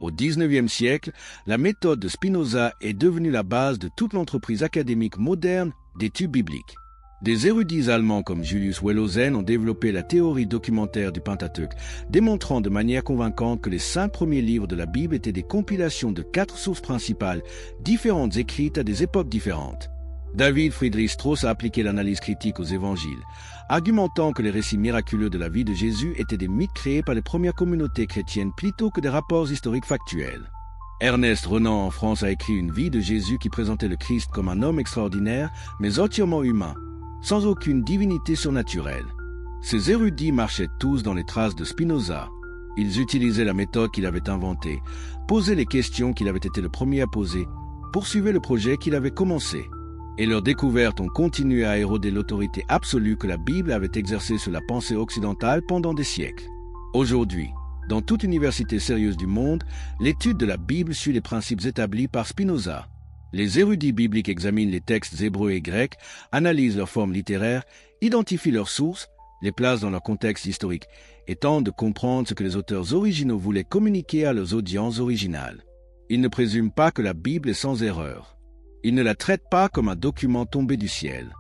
S1: Au XIXe siècle, la méthode de Spinoza est devenue la base de toute l'entreprise académique moderne d'études bibliques. Des érudits allemands comme Julius Wellhausen ont développé la théorie documentaire du Pentateuque, démontrant de manière convaincante que les 5 premiers livres de la Bible étaient des compilations de 4 sources principales, différentes écrites à des époques différentes. David Friedrich Strauss a appliqué l'analyse critique aux évangiles, argumentant que les récits miraculeux de la vie de Jésus étaient des mythes créés par les premières communautés chrétiennes plutôt que des rapports historiques factuels. Ernest Renan en France a écrit une vie de Jésus qui présentait le Christ comme un homme extraordinaire, mais entièrement humain, sans aucune divinité surnaturelle. Ces érudits marchaient tous dans les traces de Spinoza. Ils utilisaient la méthode qu'il avait inventée, posaient les questions qu'il avait été le premier à poser, poursuivaient le projet qu'il avait commencé. Et leurs découvertes ont continué à éroder l'autorité absolue que la Bible avait exercée sur la pensée occidentale pendant des siècles. Aujourd'hui, dans toute université sérieuse du monde, l'étude de la Bible suit les principes établis par Spinoza. Les érudits bibliques examinent les textes hébreux et grecs, analysent leur forme littéraire, identifient leurs sources, les placent dans leur contexte historique et tentent de comprendre ce que les auteurs originaux voulaient communiquer à leurs audiences originales. Ils ne présument pas que la Bible est sans erreur. Ils ne la traitent pas comme un document tombé du ciel.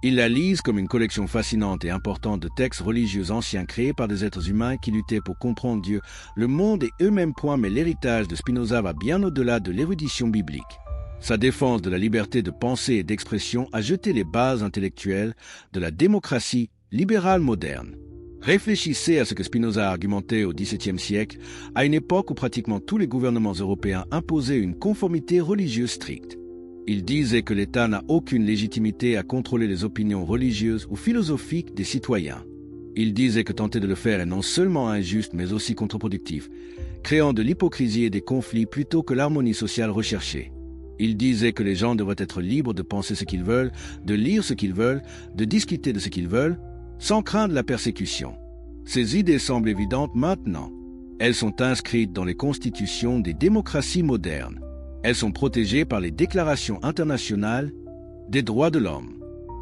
S1: Ils la lisent comme une collection fascinante et importante de textes religieux anciens créés par des êtres humains qui luttaient pour comprendre Dieu, le monde et eux-mêmes point, mais l'héritage de Spinoza va bien au-delà de l'érudition biblique. Sa défense de la liberté de pensée et d'expression a jeté les bases intellectuelles de la démocratie libérale moderne. Réfléchissez à ce que Spinoza a argumenté au XVIIe siècle, à une époque où pratiquement tous les gouvernements européens imposaient une conformité religieuse stricte. Il disait que l'État n'a aucune légitimité à contrôler les opinions religieuses ou philosophiques des citoyens. Il disait que tenter de le faire est non seulement injuste mais aussi contre-productif, créant de l'hypocrisie et des conflits plutôt que l'harmonie sociale recherchée. Il disait que les gens devraient être libres de penser ce qu'ils veulent, de lire ce qu'ils veulent, de discuter de ce qu'ils veulent, sans craindre la persécution. Ces idées semblent évidentes maintenant. Elles sont inscrites dans les constitutions des démocraties modernes. Elles sont protégées par les déclarations internationales des droits de l'homme.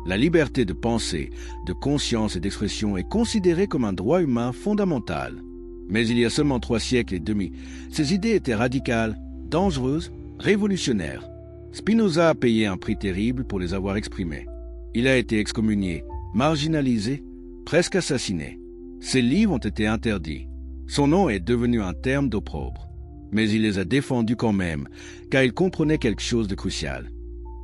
S1: La liberté de pensée, de conscience et d'expression est considérée comme un droit humain fondamental. Mais il y a seulement 3 siècles et demi, ces idées étaient radicales, dangereuses, révolutionnaires. Spinoza a payé un prix terrible pour les avoir exprimées. Il a été excommunié, marginalisé, presque assassiné. Ses livres ont été interdits. Son nom est devenu un terme d'opprobre. Mais il les a défendus quand même, car il comprenait quelque chose de crucial.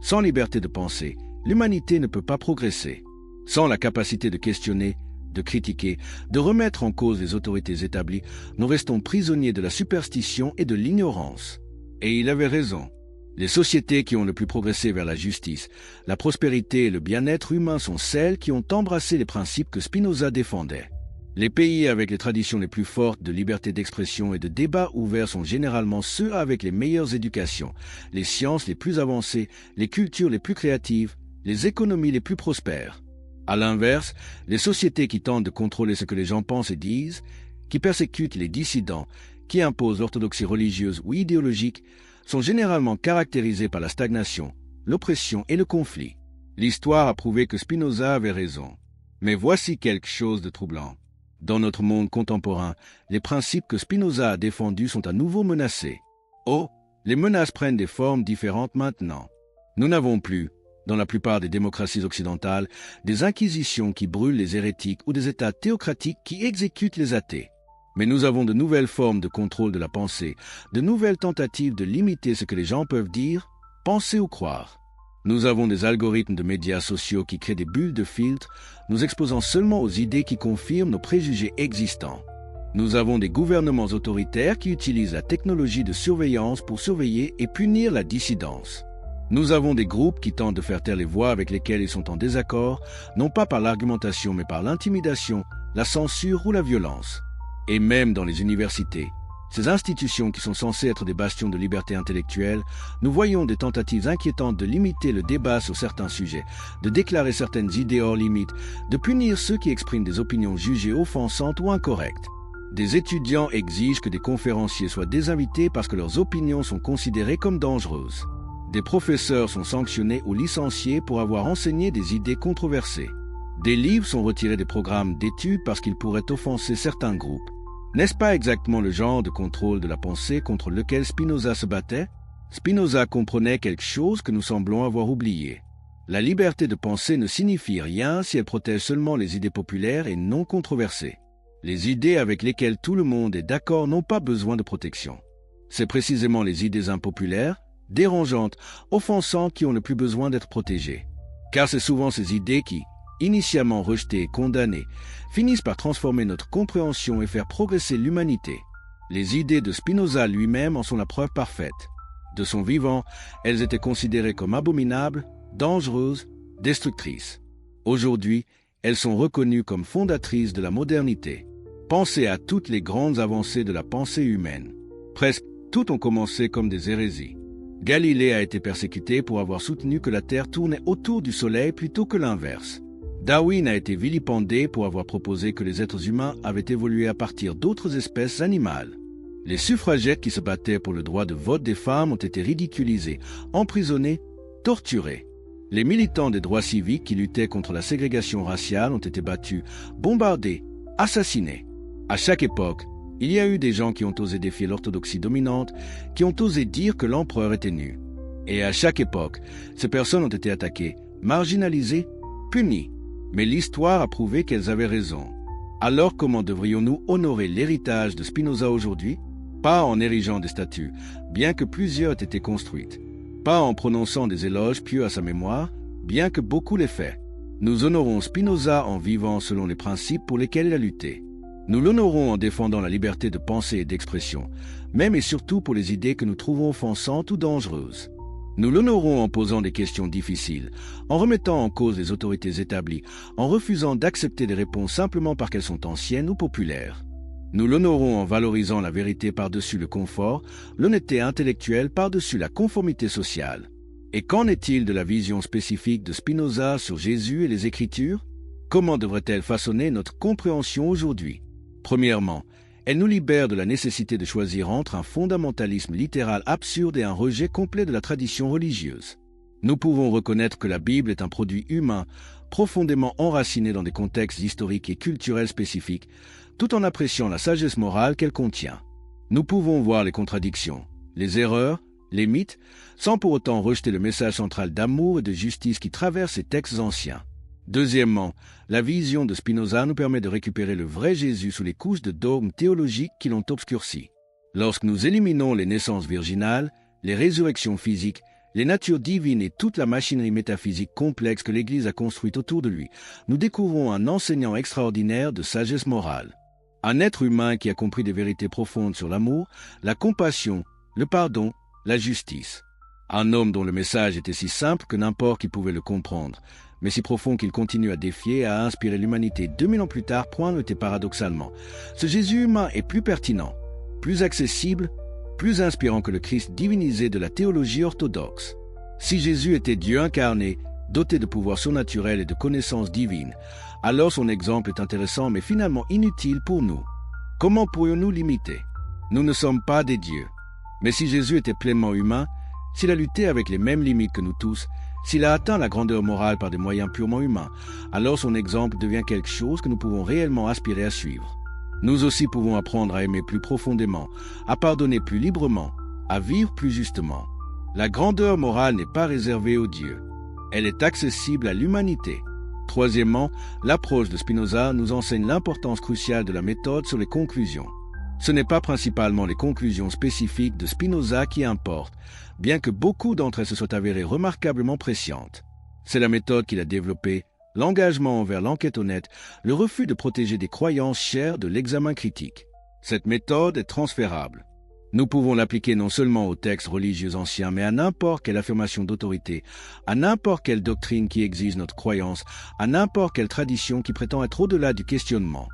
S1: Sans liberté de penser, l'humanité ne peut pas progresser. Sans la capacité de questionner, de critiquer, de remettre en cause les autorités établies, nous restons prisonniers de la superstition et de l'ignorance. Et il avait raison. Les sociétés qui ont le plus progressé vers la justice, la prospérité et le bien-être humain sont celles qui ont embrassé les principes que Spinoza défendait. Les pays avec les traditions les plus fortes de liberté d'expression et de débat ouvert sont généralement ceux avec les meilleures éducations, les sciences les plus avancées, les cultures les plus créatives, les économies les plus prospères. À l'inverse, les sociétés qui tentent de contrôler ce que les gens pensent et disent, qui persécutent les dissidents, qui imposent l'orthodoxie religieuse ou idéologique, sont généralement caractérisées par la stagnation, l'oppression et le conflit. L'histoire a prouvé que Spinoza avait raison. Mais voici quelque chose de troublant. Dans notre monde contemporain, les principes que Spinoza a défendus sont à nouveau menacés. Oh, les menaces prennent des formes différentes maintenant. Nous n'avons plus, dans la plupart des démocraties occidentales, des inquisitions qui brûlent les hérétiques ou des États théocratiques qui exécutent les athées. Mais nous avons de nouvelles formes de contrôle de la pensée, de nouvelles tentatives de limiter ce que les gens peuvent dire, penser ou croire. Nous avons des algorithmes de médias sociaux qui créent des bulles de filtre, nous exposant seulement aux idées qui confirment nos préjugés existants. Nous avons des gouvernements autoritaires qui utilisent la technologie de surveillance pour surveiller et punir la dissidence. Nous avons des groupes qui tentent de faire taire les voix avec lesquelles ils sont en désaccord, non pas par l'argumentation mais par l'intimidation, la censure ou la violence. Et même dans les universités, ces institutions qui sont censées être des bastions de liberté intellectuelle, nous voyons des tentatives inquiétantes de limiter le débat sur certains sujets, de déclarer certaines idées hors limite, de punir ceux qui expriment des opinions jugées offensantes ou incorrectes. Des étudiants exigent que des conférenciers soient désinvités parce que leurs opinions sont considérées comme dangereuses. Des professeurs sont sanctionnés ou licenciés pour avoir enseigné des idées controversées. Des livres sont retirés des programmes d'études parce qu'ils pourraient offenser certains groupes. N'est-ce pas exactement le genre de contrôle de la pensée contre lequel Spinoza se battait? Spinoza comprenait quelque chose que nous semblons avoir oublié. La liberté de penser ne signifie rien si elle protège seulement les idées populaires et non controversées. Les idées avec lesquelles tout le monde est d'accord n'ont pas besoin de protection. C'est précisément les idées impopulaires, dérangeantes, offensantes qui ont le plus besoin d'être protégées. Car c'est souvent ces idées qui, initialement rejetées et condamnées, finissent par transformer notre compréhension et faire progresser l'humanité. Les idées de Spinoza lui-même en sont la preuve parfaite. De son vivant, elles étaient considérées comme abominables, dangereuses, destructrices. Aujourd'hui, elles sont reconnues comme fondatrices de la modernité. Pensez à toutes les grandes avancées de la pensée humaine. Presque toutes ont commencé comme des hérésies. Galilée a été persécuté pour avoir soutenu que la Terre tournait autour du Soleil plutôt que l'inverse. Darwin a été vilipendé pour avoir proposé que les êtres humains avaient évolué à partir d'autres espèces animales. Les suffragettes qui se battaient pour le droit de vote des femmes ont été ridiculisées, emprisonnées, torturées. Les militants des droits civiques qui luttaient contre la ségrégation raciale ont été battus, bombardés, assassinés. À chaque époque, il y a eu des gens qui ont osé défier l'orthodoxie dominante, qui ont osé dire que l'empereur était nu. Et à chaque époque, ces personnes ont été attaquées, marginalisées, punies. Mais l'histoire a prouvé qu'elles avaient raison. Alors comment devrions-nous honorer l'héritage de Spinoza aujourd'hui? Pas en érigeant des statues, bien que plusieurs aient été construites. Pas en prononçant des éloges pieux à sa mémoire, bien que beaucoup l'aient fait. Nous honorons Spinoza en vivant selon les principes pour lesquels il a lutté. Nous l'honorons en défendant la liberté de pensée et d'expression, même et surtout pour les idées que nous trouvons offensantes ou dangereuses. Nous l'honorons en posant des questions difficiles, en remettant en cause les autorités établies, en refusant d'accepter des réponses simplement parce qu'elles sont anciennes ou populaires. Nous l'honorons en valorisant la vérité par-dessus le confort, l'honnêteté intellectuelle par-dessus la conformité sociale. Et qu'en est-il de la vision spécifique de Spinoza sur Jésus et les Écritures? Comment devrait-elle façonner notre compréhension aujourd'hui? Premièrement, Elle nous libère de la nécessité de choisir entre un fondamentalisme littéral absurde et un rejet complet de la tradition religieuse. Nous pouvons reconnaître que la Bible est un produit humain, profondément enraciné dans des contextes historiques et culturels spécifiques, tout en appréciant la sagesse morale qu'elle contient. Nous pouvons voir les contradictions, les erreurs, les mythes, sans pour autant rejeter le message central d'amour et de justice qui traverse ces textes anciens. Deuxièmement, la vision de Spinoza nous permet de récupérer le vrai Jésus sous les couches de dogmes théologiques qui l'ont obscurci. Lorsque nous éliminons les naissances virginales, les résurrections physiques, les natures divines et toute la machinerie métaphysique complexe que l'Église a construite autour de lui, nous découvrons un enseignant extraordinaire de sagesse morale. Un être humain qui a compris des vérités profondes sur l'amour, la compassion, le pardon, la justice. Un homme dont le message était si simple que n'importe qui pouvait le comprendre, mais si profond qu'il continue à défier et à inspirer l'humanité 2000 ans plus tard, point noté paradoxalement. Ce Jésus humain est plus pertinent, plus accessible, plus inspirant que le Christ divinisé de la théologie orthodoxe. Si Jésus était Dieu incarné, doté de pouvoirs surnaturels et de connaissances divines, alors son exemple est intéressant mais finalement inutile pour nous. Comment pourrions-nous l'imiter? Nous ne sommes pas des dieux. Mais si Jésus était pleinement humain, s'il a lutté avec les mêmes limites que nous tous, s'il a atteint la grandeur morale par des moyens purement humains, alors son exemple devient quelque chose que nous pouvons réellement aspirer à suivre. Nous aussi pouvons apprendre à aimer plus profondément, à pardonner plus librement, à vivre plus justement. La grandeur morale n'est pas réservée aux dieux. Elle est accessible à l'humanité. Troisièmement, l'approche de Spinoza nous enseigne l'importance cruciale de la méthode sur les conclusions. Ce n'est pas principalement les conclusions spécifiques de Spinoza qui importent, bien que beaucoup d'entre elles se soient avérées remarquablement prescientes. C'est la méthode qu'il a développée, l'engagement envers l'enquête honnête, le refus de protéger des croyances chères de l'examen critique. Cette méthode est transférable. Nous pouvons l'appliquer non seulement aux textes religieux anciens, mais à n'importe quelle affirmation d'autorité, à n'importe quelle doctrine qui exige notre croyance, à n'importe quelle tradition qui prétend être au-delà du questionnement.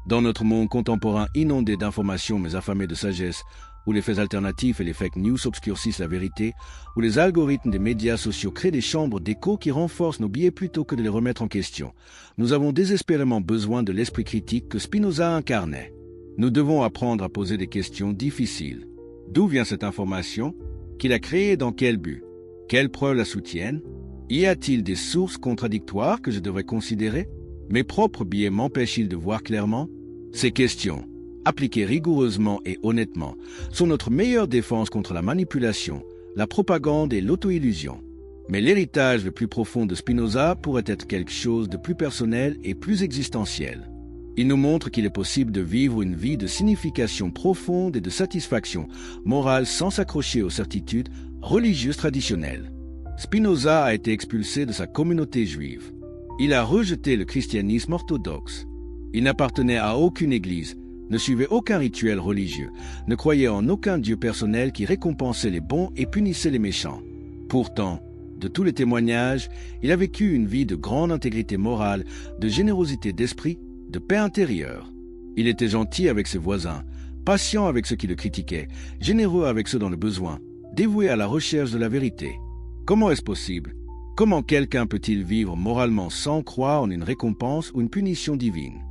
S1: Dans notre monde contemporain inondé d'informations mais affamé de sagesse, où les faits alternatifs et les fake news obscurcissent la vérité, où les algorithmes des médias sociaux créent des chambres d'écho qui renforcent nos biais plutôt que de les remettre en question, nous avons désespérément besoin de l'esprit critique que Spinoza incarnait. Nous devons apprendre à poser des questions difficiles. D'où vient cette information? Qui l'a créée et dans quel but? Quelles preuves la soutiennent? Y a-t-il des sources contradictoires que je devrais considérer? Mes propres biais m'empêchent-ils de voir clairement? Ces questions, appliquées rigoureusement et honnêtement, sont notre meilleure défense contre la manipulation, la propagande et l'auto-illusion. Mais l'héritage le plus profond de Spinoza pourrait être quelque chose de plus personnel et plus existentiel. Il nous montre qu'il est possible de vivre une vie de signification profonde et de satisfaction morale sans s'accrocher aux certitudes religieuses traditionnelles. Spinoza a été expulsé de sa communauté juive. Il a rejeté le christianisme orthodoxe. Il n'appartenait à aucune église, ne suivait aucun rituel religieux, ne croyait en aucun dieu personnel qui récompensait les bons et punissait les méchants. Pourtant, de tous les témoignages, il a vécu une vie de grande intégrité morale, de générosité d'esprit, de paix intérieure. Il était gentil avec ses voisins, patient avec ceux qui le critiquaient, généreux avec ceux dans le besoin, dévoué à la recherche de la vérité. Comment est-ce possible? Comment quelqu'un peut-il vivre moralement sans croire en une récompense ou une punition divine?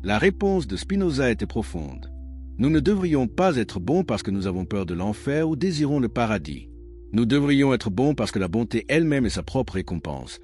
S1: La réponse de Spinoza était profonde. Nous ne devrions pas être bons parce que nous avons peur de l'enfer ou désirons le paradis. Nous devrions être bons parce que la bonté elle-même est sa propre récompense,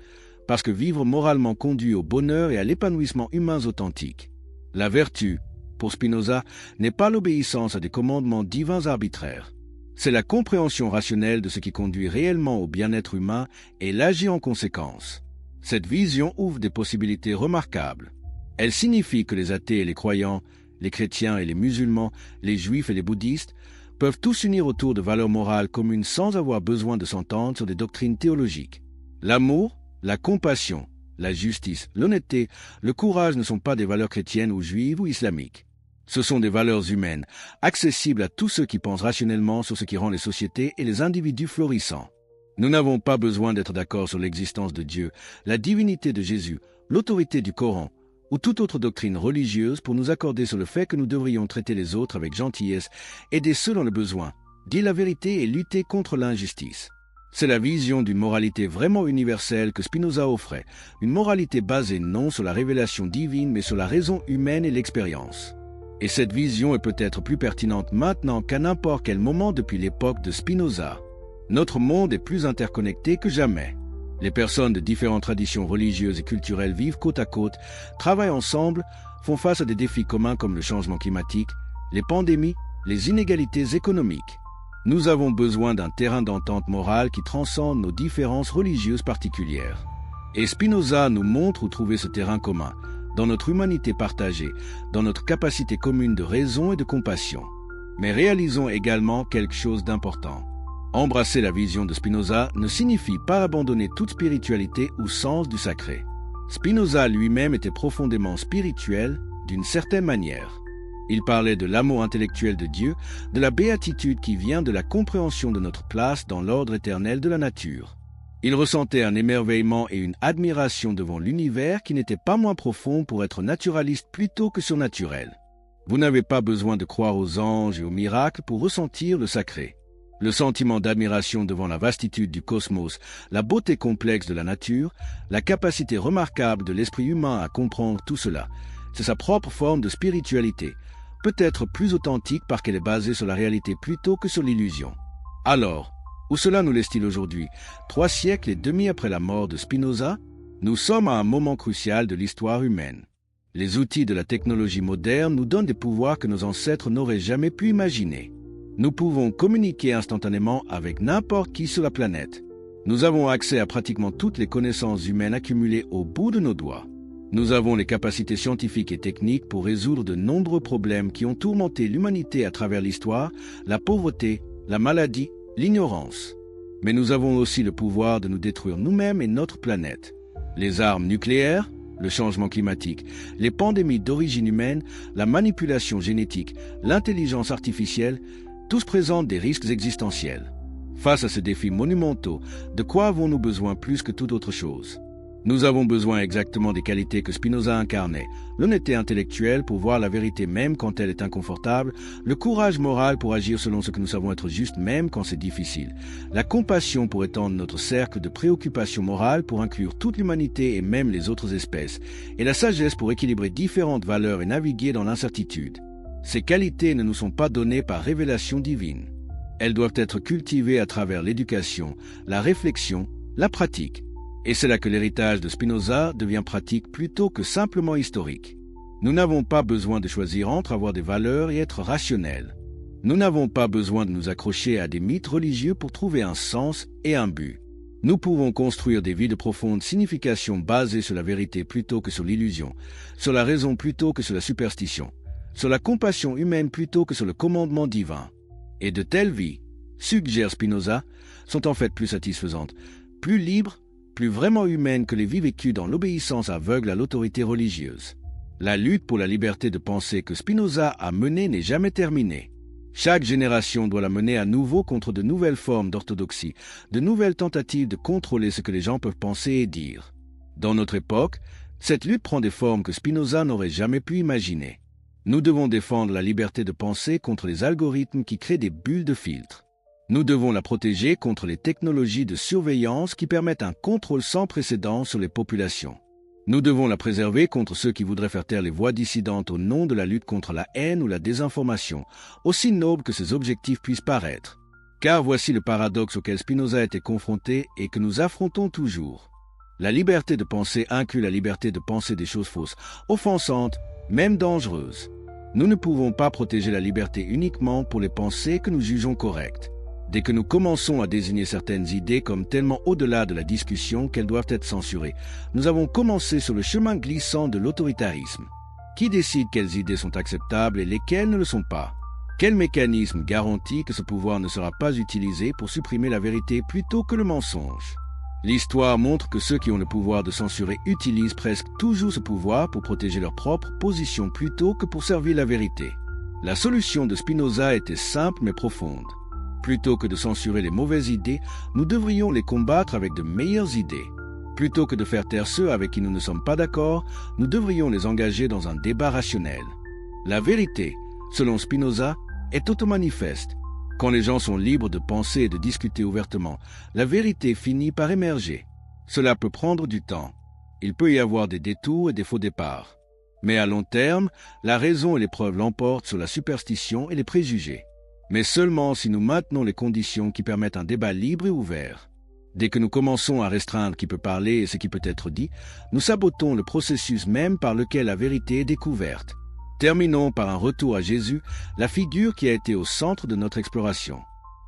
S1: parce que vivre moralement conduit au bonheur et à l'épanouissement humains authentiques. La vertu, pour Spinoza, n'est pas l'obéissance à des commandements divins arbitraires. C'est la compréhension rationnelle de ce qui conduit réellement au bien-être humain et l'agir en conséquence. Cette vision ouvre des possibilités remarquables. Elle signifie que les athées et les croyants, les chrétiens et les musulmans, les juifs et les bouddhistes, peuvent tous s'unir autour de valeurs morales communes sans avoir besoin de s'entendre sur des doctrines théologiques. L'amour, la compassion, la justice, l'honnêteté, le courage ne sont pas des valeurs chrétiennes ou juives ou islamiques. Ce sont des valeurs humaines, accessibles à tous ceux qui pensent rationnellement sur ce qui rend les sociétés et les individus florissants. Nous n'avons pas besoin d'être d'accord sur l'existence de Dieu, la divinité de Jésus, l'autorité du Coran ou toute autre doctrine religieuse pour nous accorder sur le fait que nous devrions traiter les autres avec gentillesse, aider ceux dans le besoin, dire la vérité et lutter contre l'injustice. C'est la vision d'une moralité vraiment universelle que Spinoza offrait, une moralité basée non sur la révélation divine mais sur la raison humaine et l'expérience. Et cette vision est peut-être plus pertinente maintenant qu'à n'importe quel moment depuis l'époque de Spinoza. Notre monde est plus interconnecté que jamais. Les personnes de différentes traditions religieuses et culturelles vivent côte à côte, travaillent ensemble, font face à des défis communs comme le changement climatique, les pandémies, les inégalités économiques. Nous avons besoin d'un terrain d'entente morale qui transcende nos différences religieuses particulières. Et Spinoza nous montre où trouver ce terrain commun, dans notre humanité partagée, dans notre capacité commune de raison et de compassion. Mais réalisons également quelque chose d'important. Embrasser la vision de Spinoza ne signifie pas abandonner toute spiritualité ou sens du sacré. Spinoza lui-même était profondément spirituel d'une certaine manière. Il parlait de l'amour intellectuel de Dieu, de la béatitude qui vient de la compréhension de notre place dans l'ordre éternel de la nature. Il ressentait un émerveillement et une admiration devant l'univers qui n'était pas moins profond pour être naturaliste plutôt que surnaturel. Vous n'avez pas besoin de croire aux anges et aux miracles pour ressentir le sacré. Le sentiment d'admiration devant la vastitude du cosmos, la beauté complexe de la nature, la capacité remarquable de l'esprit humain à comprendre tout cela, c'est sa propre forme de spiritualité, peut-être plus authentique parce qu'elle est basée sur la réalité plutôt que sur l'illusion. Alors, où cela nous laisse-t-il aujourd'hui, 3 siècles et demi après la mort de Spinoza? Nous sommes à un moment crucial de l'histoire humaine. Les outils de la technologie moderne nous donnent des pouvoirs que nos ancêtres n'auraient jamais pu imaginer. Nous pouvons communiquer instantanément avec n'importe qui sur la planète. Nous avons accès à pratiquement toutes les connaissances humaines accumulées au bout de nos doigts. Nous avons les capacités scientifiques et techniques pour résoudre de nombreux problèmes qui ont tourmenté l'humanité à travers l'histoire, la pauvreté, la maladie, l'ignorance. Mais nous avons aussi le pouvoir de nous détruire nous-mêmes et notre planète. Les armes nucléaires, le changement climatique, les pandémies d'origine humaine, la manipulation génétique, l'intelligence artificielle, tous présentent des risques existentiels. Face à ces défis monumentaux, de quoi avons-nous besoin plus que toute autre chose? Nous avons besoin exactement des qualités que Spinoza incarnait, l'honnêteté intellectuelle pour voir la vérité même quand elle est inconfortable, le courage moral pour agir selon ce que nous savons être juste même quand c'est difficile, la compassion pour étendre notre cercle de préoccupations morales pour inclure toute l'humanité et même les autres espèces, et la sagesse pour équilibrer différentes valeurs et naviguer dans l'incertitude. Ces qualités ne nous sont pas données par révélation divine. Elles doivent être cultivées à travers l'éducation, la réflexion, la pratique. Et c'est là que l'héritage de Spinoza devient pratique plutôt que simplement historique. Nous n'avons pas besoin de choisir entre avoir des valeurs et être rationnels. Nous n'avons pas besoin de nous accrocher à des mythes religieux pour trouver un sens et un but. Nous pouvons construire des vies de profonde signification basées sur la vérité plutôt que sur l'illusion, sur la raison plutôt que sur la superstition, sur la compassion humaine plutôt que sur le commandement divin. Et de telles vies, suggère Spinoza, sont en fait plus satisfaisantes, plus libres, plus vraiment humaines que les vies vécues dans l'obéissance aveugle à l'autorité religieuse. La lutte pour la liberté de penser que Spinoza a menée n'est jamais terminée. Chaque génération doit la mener à nouveau contre de nouvelles formes d'orthodoxie, de nouvelles tentatives de contrôler ce que les gens peuvent penser et dire. Dans notre époque, cette lutte prend des formes que Spinoza n'aurait jamais pu imaginer. Nous devons défendre la liberté de penser contre les algorithmes qui créent des bulles de filtre. Nous devons la protéger contre les technologies de surveillance qui permettent un contrôle sans précédent sur les populations. Nous devons la préserver contre ceux qui voudraient faire taire les voix dissidentes au nom de la lutte contre la haine ou la désinformation, aussi nobles que ces objectifs puissent paraître. Car voici le paradoxe auquel Spinoza a été confronté et que nous affrontons toujours. La liberté de penser inclut la liberté de penser des choses fausses, offensantes, même dangereuses. Nous ne pouvons pas protéger la liberté uniquement pour les pensées que nous jugeons correctes. Dès que nous commençons à désigner certaines idées comme tellement au-delà de la discussion qu'elles doivent être censurées, nous avons commencé sur le chemin glissant de l'autoritarisme. Qui décide quelles idées sont acceptables et lesquelles ne le sont pas? Quel mécanisme garantit que ce pouvoir ne sera pas utilisé pour supprimer la vérité plutôt que le mensonge? L'histoire montre que ceux qui ont le pouvoir de censurer utilisent presque toujours ce pouvoir pour protéger leur propre position plutôt que pour servir la vérité. La solution de Spinoza était simple mais profonde. Plutôt que de censurer les mauvaises idées, nous devrions les combattre avec de meilleures idées. Plutôt que de faire taire ceux avec qui nous ne sommes pas d'accord, nous devrions les engager dans un débat rationnel. La vérité, selon Spinoza, est automanifeste. Quand les gens sont libres de penser et de discuter ouvertement, la vérité finit par émerger. Cela peut prendre du temps. Il peut y avoir des détours et des faux départs. Mais à long terme, la raison et les preuves l'emportent sur la superstition et les préjugés. Mais seulement si nous maintenons les conditions qui permettent un débat libre et ouvert. Dès que nous commençons à restreindre qui peut parler et ce qui peut être dit, nous sabotons le processus même par lequel la vérité est découverte. Terminons par un retour à Jésus, la figure qui a été au centre de notre exploration.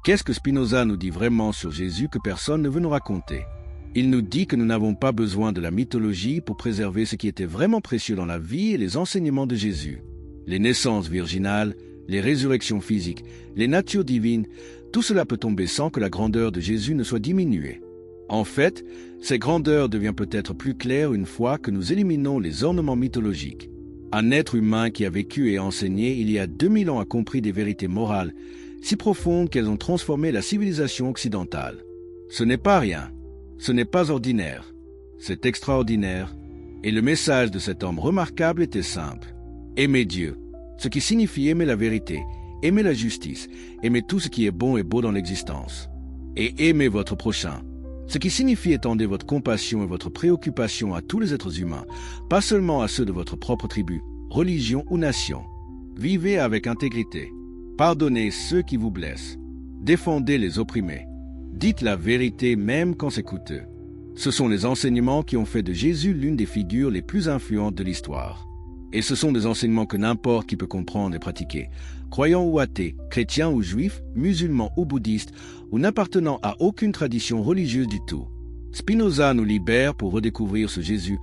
S1: Qu'est-ce que Spinoza nous dit vraiment sur Jésus que personne ne veut nous raconter? Il nous dit que nous n'avons pas besoin de la mythologie pour préserver ce qui était vraiment précieux dans la vie et les enseignements de Jésus. Les naissances virginales, les résurrections physiques, les natures divines, tout cela peut tomber sans que la grandeur de Jésus ne soit diminuée. En fait, cette grandeur devient peut-être plus claire une fois que nous éliminons les ornements mythologiques. Un être humain qui a vécu et enseigné il y a 2000 ans a compris des vérités morales, si profondes qu'elles ont transformé la civilisation occidentale. Ce n'est pas rien, ce n'est pas ordinaire, c'est extraordinaire, et le message de cet homme remarquable était simple. Aimer Dieu, ce qui signifie aimer la vérité, aimer la justice, aimer tout ce qui est bon et beau dans l'existence. Et aimer votre prochain, ce qui signifie étendre votre compassion et votre préoccupation à tous les êtres humains, pas seulement à ceux de votre propre tribu, religion ou nation. Vivez avec intégrité. Pardonnez ceux qui vous blessent. Défendez les opprimés. Dites la vérité même quand c'est coûteux. Ce sont les enseignements qui ont fait de Jésus l'une des figures les plus influentes de l'histoire. Et ce sont des enseignements que n'importe qui peut comprendre et pratiquer, croyant ou athée, chrétien ou juif, musulman ou bouddhiste, ou n'appartenant à aucune tradition religieuse du tout. Spinoza nous libère pour redécouvrir ce Jésus,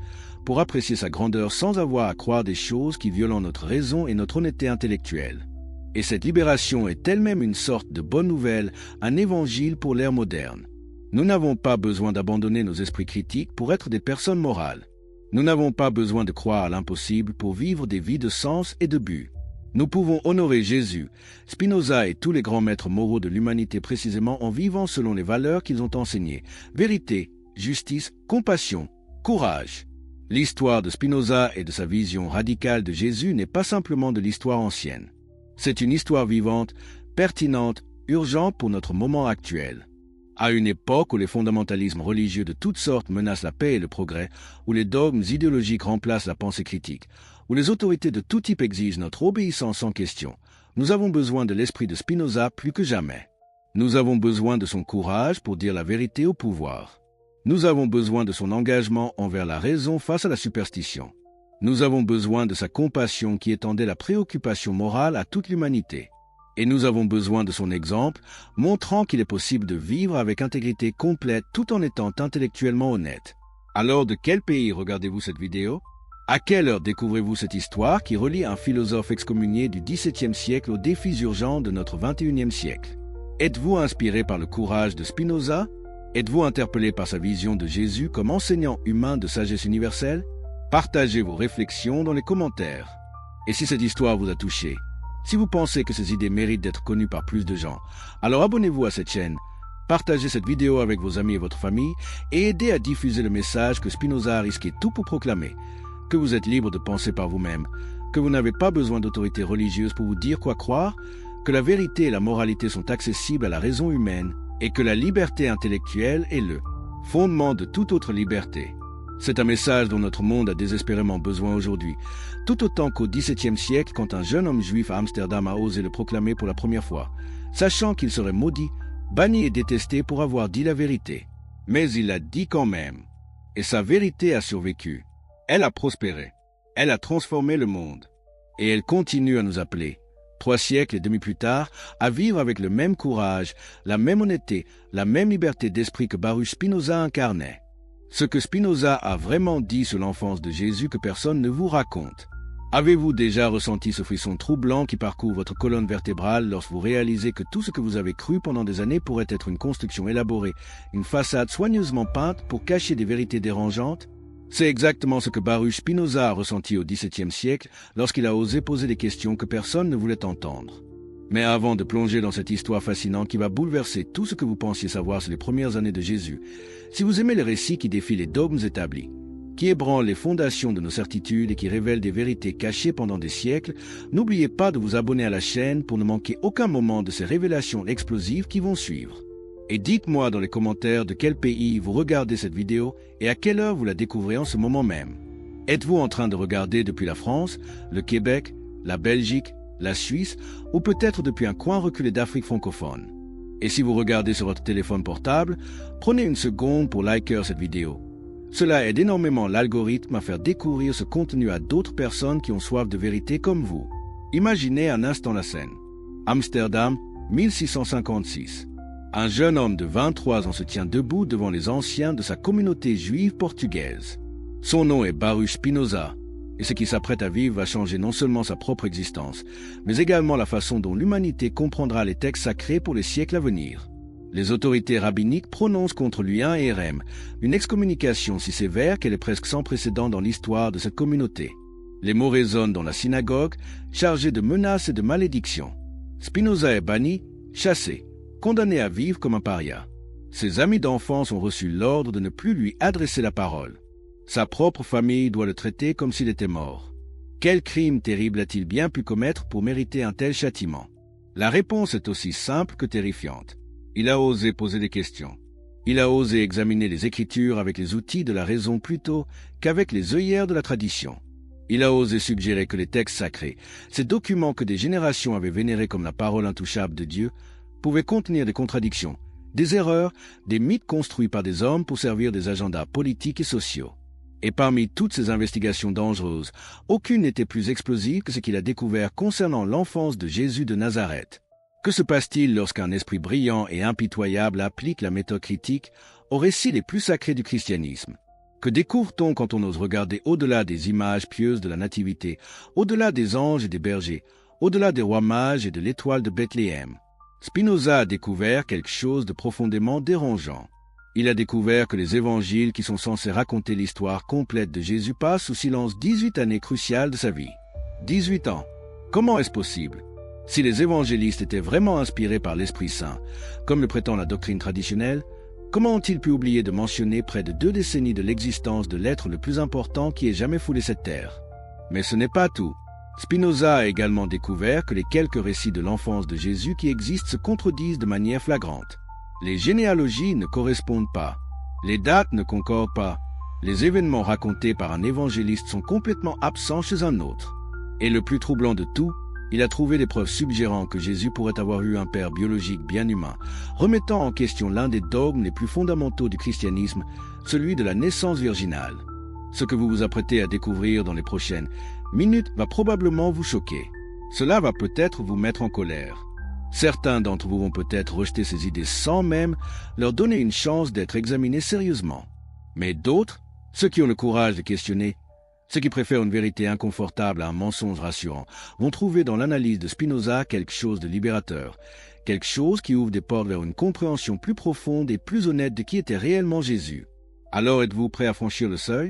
S1: pour apprécier sa grandeur sans avoir à croire des choses qui violent notre raison et notre honnêteté intellectuelle. Et cette libération est elle-même une sorte de bonne nouvelle, un évangile pour l'ère moderne. Nous n'avons pas besoin d'abandonner nos esprits critiques pour être des personnes morales. Nous n'avons pas besoin de croire à l'impossible pour vivre des vies de sens et de but. Nous pouvons honorer Jésus, Spinoza et tous les grands maîtres moraux de l'humanité précisément en vivant selon les valeurs qu'ils ont enseignées. Vérité, justice, compassion, courage. L'histoire de Spinoza et de sa vision radicale de Jésus n'est pas simplement de l'histoire ancienne. C'est une histoire vivante, pertinente, urgente pour notre moment actuel. À une époque où les fondamentalismes religieux de toutes sortes menacent la paix et le progrès, où les dogmes idéologiques remplacent la pensée critique, où les autorités de tout type exigent notre obéissance sans question, nous avons besoin de l'esprit de Spinoza plus que jamais. Nous avons besoin de son courage pour dire la vérité au pouvoir. Nous avons besoin de son engagement envers la raison face à la superstition. Nous avons besoin de sa compassion qui étendait la préoccupation morale à toute l'humanité. Et nous avons besoin de son exemple, montrant qu'il est possible de vivre avec intégrité complète tout en étant intellectuellement honnête. Alors de quel pays regardez-vous cette vidéo? À quelle heure découvrez-vous cette histoire qui relie un philosophe excommunié du XVIIe siècle aux défis urgents de notre XXIe siècle? Êtes-vous inspiré par le courage de Spinoza? Êtes-vous interpellé par sa vision de Jésus comme enseignant humain de sagesse universelle? Partagez vos réflexions dans les commentaires. Et si cette histoire vous a touché, si vous pensez que ces idées méritent d'être connues par plus de gens, alors abonnez-vous à cette chaîne, partagez cette vidéo avec vos amis et votre famille et aidez à diffuser le message que Spinoza a risqué tout pour proclamer, que vous êtes libre de penser par vous-même, que vous n'avez pas besoin d'autorité religieuse pour vous dire quoi croire, que la vérité et la moralité sont accessibles à la raison humaine et que la liberté intellectuelle est le fondement de toute autre liberté. C'est un message dont notre monde a désespérément besoin aujourd'hui, tout autant qu'au XVIIe siècle quand un jeune homme juif à Amsterdam a osé le proclamer pour la première fois, sachant qu'il serait maudit, banni et détesté pour avoir dit la vérité. Mais il l'a dit quand même. Et sa vérité a survécu. Elle a prospéré. Elle a transformé le monde. Et elle continue à nous appeler, 3 siècles et demi plus tard, à vivre avec le même courage, la même honnêteté, la même liberté d'esprit que Baruch Spinoza incarnait. Ce que Spinoza a vraiment dit sur l'enfance de Jésus que personne ne vous raconte. Avez-vous déjà ressenti ce frisson troublant qui parcourt votre colonne vertébrale lorsque vous réalisez que tout ce que vous avez cru pendant des années pourrait être une construction élaborée, une façade soigneusement peinte pour cacher des vérités dérangeantes? C'est exactement ce que Baruch Spinoza a ressenti au XVIIe siècle lorsqu'il a osé poser des questions que personne ne voulait entendre. Mais avant de plonger dans cette histoire fascinante qui va bouleverser tout ce que vous pensiez savoir sur les premières années de Jésus, si vous aimez les récits qui défient les dogmes établis, qui ébranlent les fondations de nos certitudes et qui révèlent des vérités cachées pendant des siècles, n'oubliez pas de vous abonner à la chaîne pour ne manquer aucun moment de ces révélations explosives qui vont suivre. Et dites-moi dans les commentaires de quel pays vous regardez cette vidéo et à quelle heure vous la découvrez en ce moment même. Êtes-vous en train de regarder depuis la France, le Québec, la Belgique, la Suisse ou peut-être depuis un coin reculé d'Afrique francophone? Et si vous regardez sur votre téléphone portable, prenez une seconde pour liker cette vidéo. Cela aide énormément l'algorithme à faire découvrir ce contenu à d'autres personnes qui ont soif de vérité comme vous. Imaginez un instant la scène. Amsterdam, 1656. Un jeune homme de 23 ans se tient debout devant les anciens de sa communauté juive portugaise. Son nom est Baruch Spinoza, et ce qui s'apprête à vivre va changer non seulement sa propre existence, mais également la façon dont l'humanité comprendra les textes sacrés pour les siècles à venir. Les autorités rabbiniques prononcent contre lui un hérem, une excommunication si sévère qu'elle est presque sans précédent dans l'histoire de cette communauté. Les mots résonnent dans la synagogue, chargés de menaces et de malédictions. Spinoza est banni, chassé, condamné à vivre comme un paria. Ses amis d'enfance ont reçu l'ordre de ne plus lui adresser la parole. Sa propre famille doit le traiter comme s'il était mort. Quel crime terrible a-t-il bien pu commettre pour mériter un tel châtiment? La réponse est aussi simple que terrifiante. Il a osé poser des questions. Il a osé examiner les Écritures avec les outils de la raison plutôt qu'avec les œillères de la tradition. Il a osé suggérer que les textes sacrés, ces documents que des générations avaient vénérés comme la parole intouchable de Dieu, pouvaient contenir des contradictions, des erreurs, des mythes construits par des hommes pour servir des agendas politiques et sociaux. Et parmi toutes ces investigations dangereuses, aucune n'était plus explosive que ce qu'il a découvert concernant l'enfance de Jésus de Nazareth. Que se passe-t-il lorsqu'un esprit brillant et impitoyable applique la méthode critique aux récits les plus sacrés du christianisme? Que découvre-t-on quand on ose regarder au-delà des images pieuses de la Nativité, au-delà des anges et des bergers, au-delà des rois mages et de l'étoile de Bethléem? Spinoza a découvert quelque chose de profondément dérangeant. Il a découvert que les évangiles qui sont censés raconter l'histoire complète de Jésus passent sous silence 18 années cruciales de sa vie. 18 ans. Comment est-ce possible? Si les évangélistes étaient vraiment inspirés par l'Esprit Saint, comme le prétend la doctrine traditionnelle, comment ont-ils pu oublier de mentionner près de 2 décennies de l'existence de l'être le plus important qui ait jamais foulé cette terre? Mais ce n'est pas tout. Spinoza a également découvert que les quelques récits de l'enfance de Jésus qui existent se contredisent de manière flagrante. Les généalogies ne correspondent pas. Les dates ne concordent pas. Les événements racontés par un évangéliste sont complètement absents chez un autre. Et le plus troublant de tout, il a trouvé des preuves suggérant que Jésus pourrait avoir eu un père biologique bien humain, remettant en question l'un des dogmes les plus fondamentaux du christianisme, celui de la naissance virginale. Ce que vous vous apprêtez à découvrir dans les prochaines minutes va probablement vous choquer. Cela va peut-être vous mettre en colère. Certains d'entre vous vont peut-être rejeter ces idées sans même leur donner une chance d'être examinés sérieusement. Mais d'autres, ceux qui ont le courage de questionner, ceux qui préfèrent une vérité inconfortable à un mensonge rassurant, vont trouver dans l'analyse de Spinoza quelque chose de libérateur, quelque chose qui ouvre des portes vers une compréhension plus profonde et plus honnête de qui était réellement Jésus. Alors êtes-vous prêt à franchir le seuil?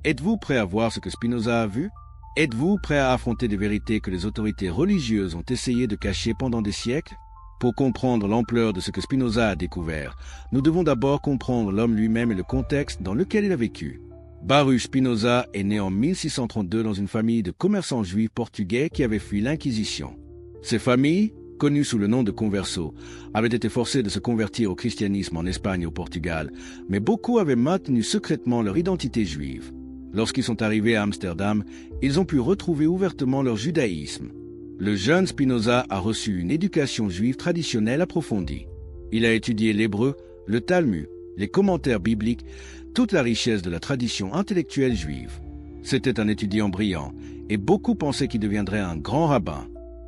S1: Êtes-vous prêt à voir ce que Spinoza a vu? Êtes-vous prêt à affronter des vérités que les autorités religieuses ont essayé de cacher pendant des siècles? Pour comprendre l'ampleur de ce que Spinoza a découvert, nous devons d'abord comprendre l'homme lui-même et le contexte dans lequel il a vécu. Baruch Spinoza est né en 1632 dans une famille de commerçants juifs portugais qui avaient fui l'Inquisition. Ces familles, connues sous le nom de conversos, avaient été forcées de se convertir au christianisme en Espagne et au Portugal, mais beaucoup avaient maintenu secrètement leur identité juive. Lorsqu'ils sont arrivés à Amsterdam, ils ont pu retrouver ouvertement leur judaïsme. Le jeune Spinoza a reçu une éducation juive traditionnelle approfondie. Il a étudié l'hébreu, le Talmud, les commentaires bibliques, toute la richesse de la tradition intellectuelle juive. C'était un étudiant brillant, et beaucoup pensaient qu'il deviendrait un grand rabbin.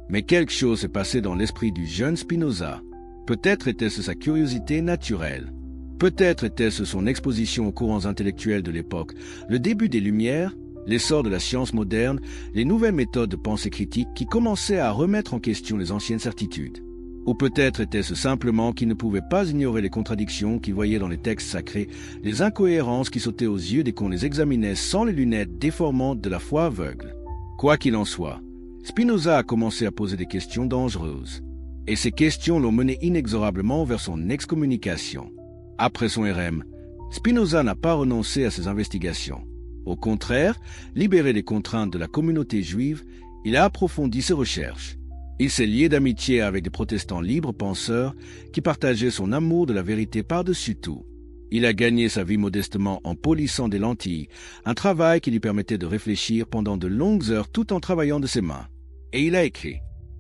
S1: Mais quelque chose s'est passé dans l'esprit du jeune Spinoza. Peut-être était-ce sa curiosité naturelle. Peut-être était-ce son exposition aux courants intellectuels de l'époque, le début des Lumières, l'essor de la science moderne, les nouvelles méthodes de pensée critique qui commençaient à remettre en question les anciennes certitudes. Ou peut-être était-ce simplement qu'il ne pouvait pas ignorer les contradictions qu'il voyait dans les textes sacrés, les incohérences qui sautaient aux yeux dès qu'on les examinait sans les lunettes déformantes de la foi aveugle. Quoi qu'il en soit, Spinoza a commencé à poser des questions dangereuses. Et ces questions l'ont mené inexorablement vers son excommunication. Après son RM, Spinoza n'a pas renoncé à ses investigations. Au contraire, libéré des contraintes de la communauté juive, il a approfondi ses recherches. Il s'est lié d'amitié avec des protestants libres penseurs qui partageaient son amour de la vérité par-dessus tout. Il a gagné sa vie modestement en polissant des lentilles, un travail qui lui permettait de réfléchir pendant de longues heures tout en travaillant de ses mains. Et il a écrit.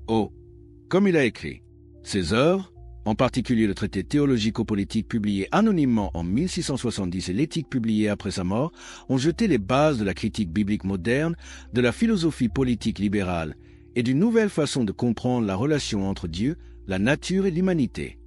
S1: Oh, comme il a écrit. Ses œuvres, en particulier le traité théologico-politique publié anonymement en 1670 et l'éthique publiée après sa mort, ont jeté les bases de la critique biblique moderne, de la philosophie politique libérale et d'une nouvelle façon de comprendre la relation entre Dieu, la nature et l'humanité.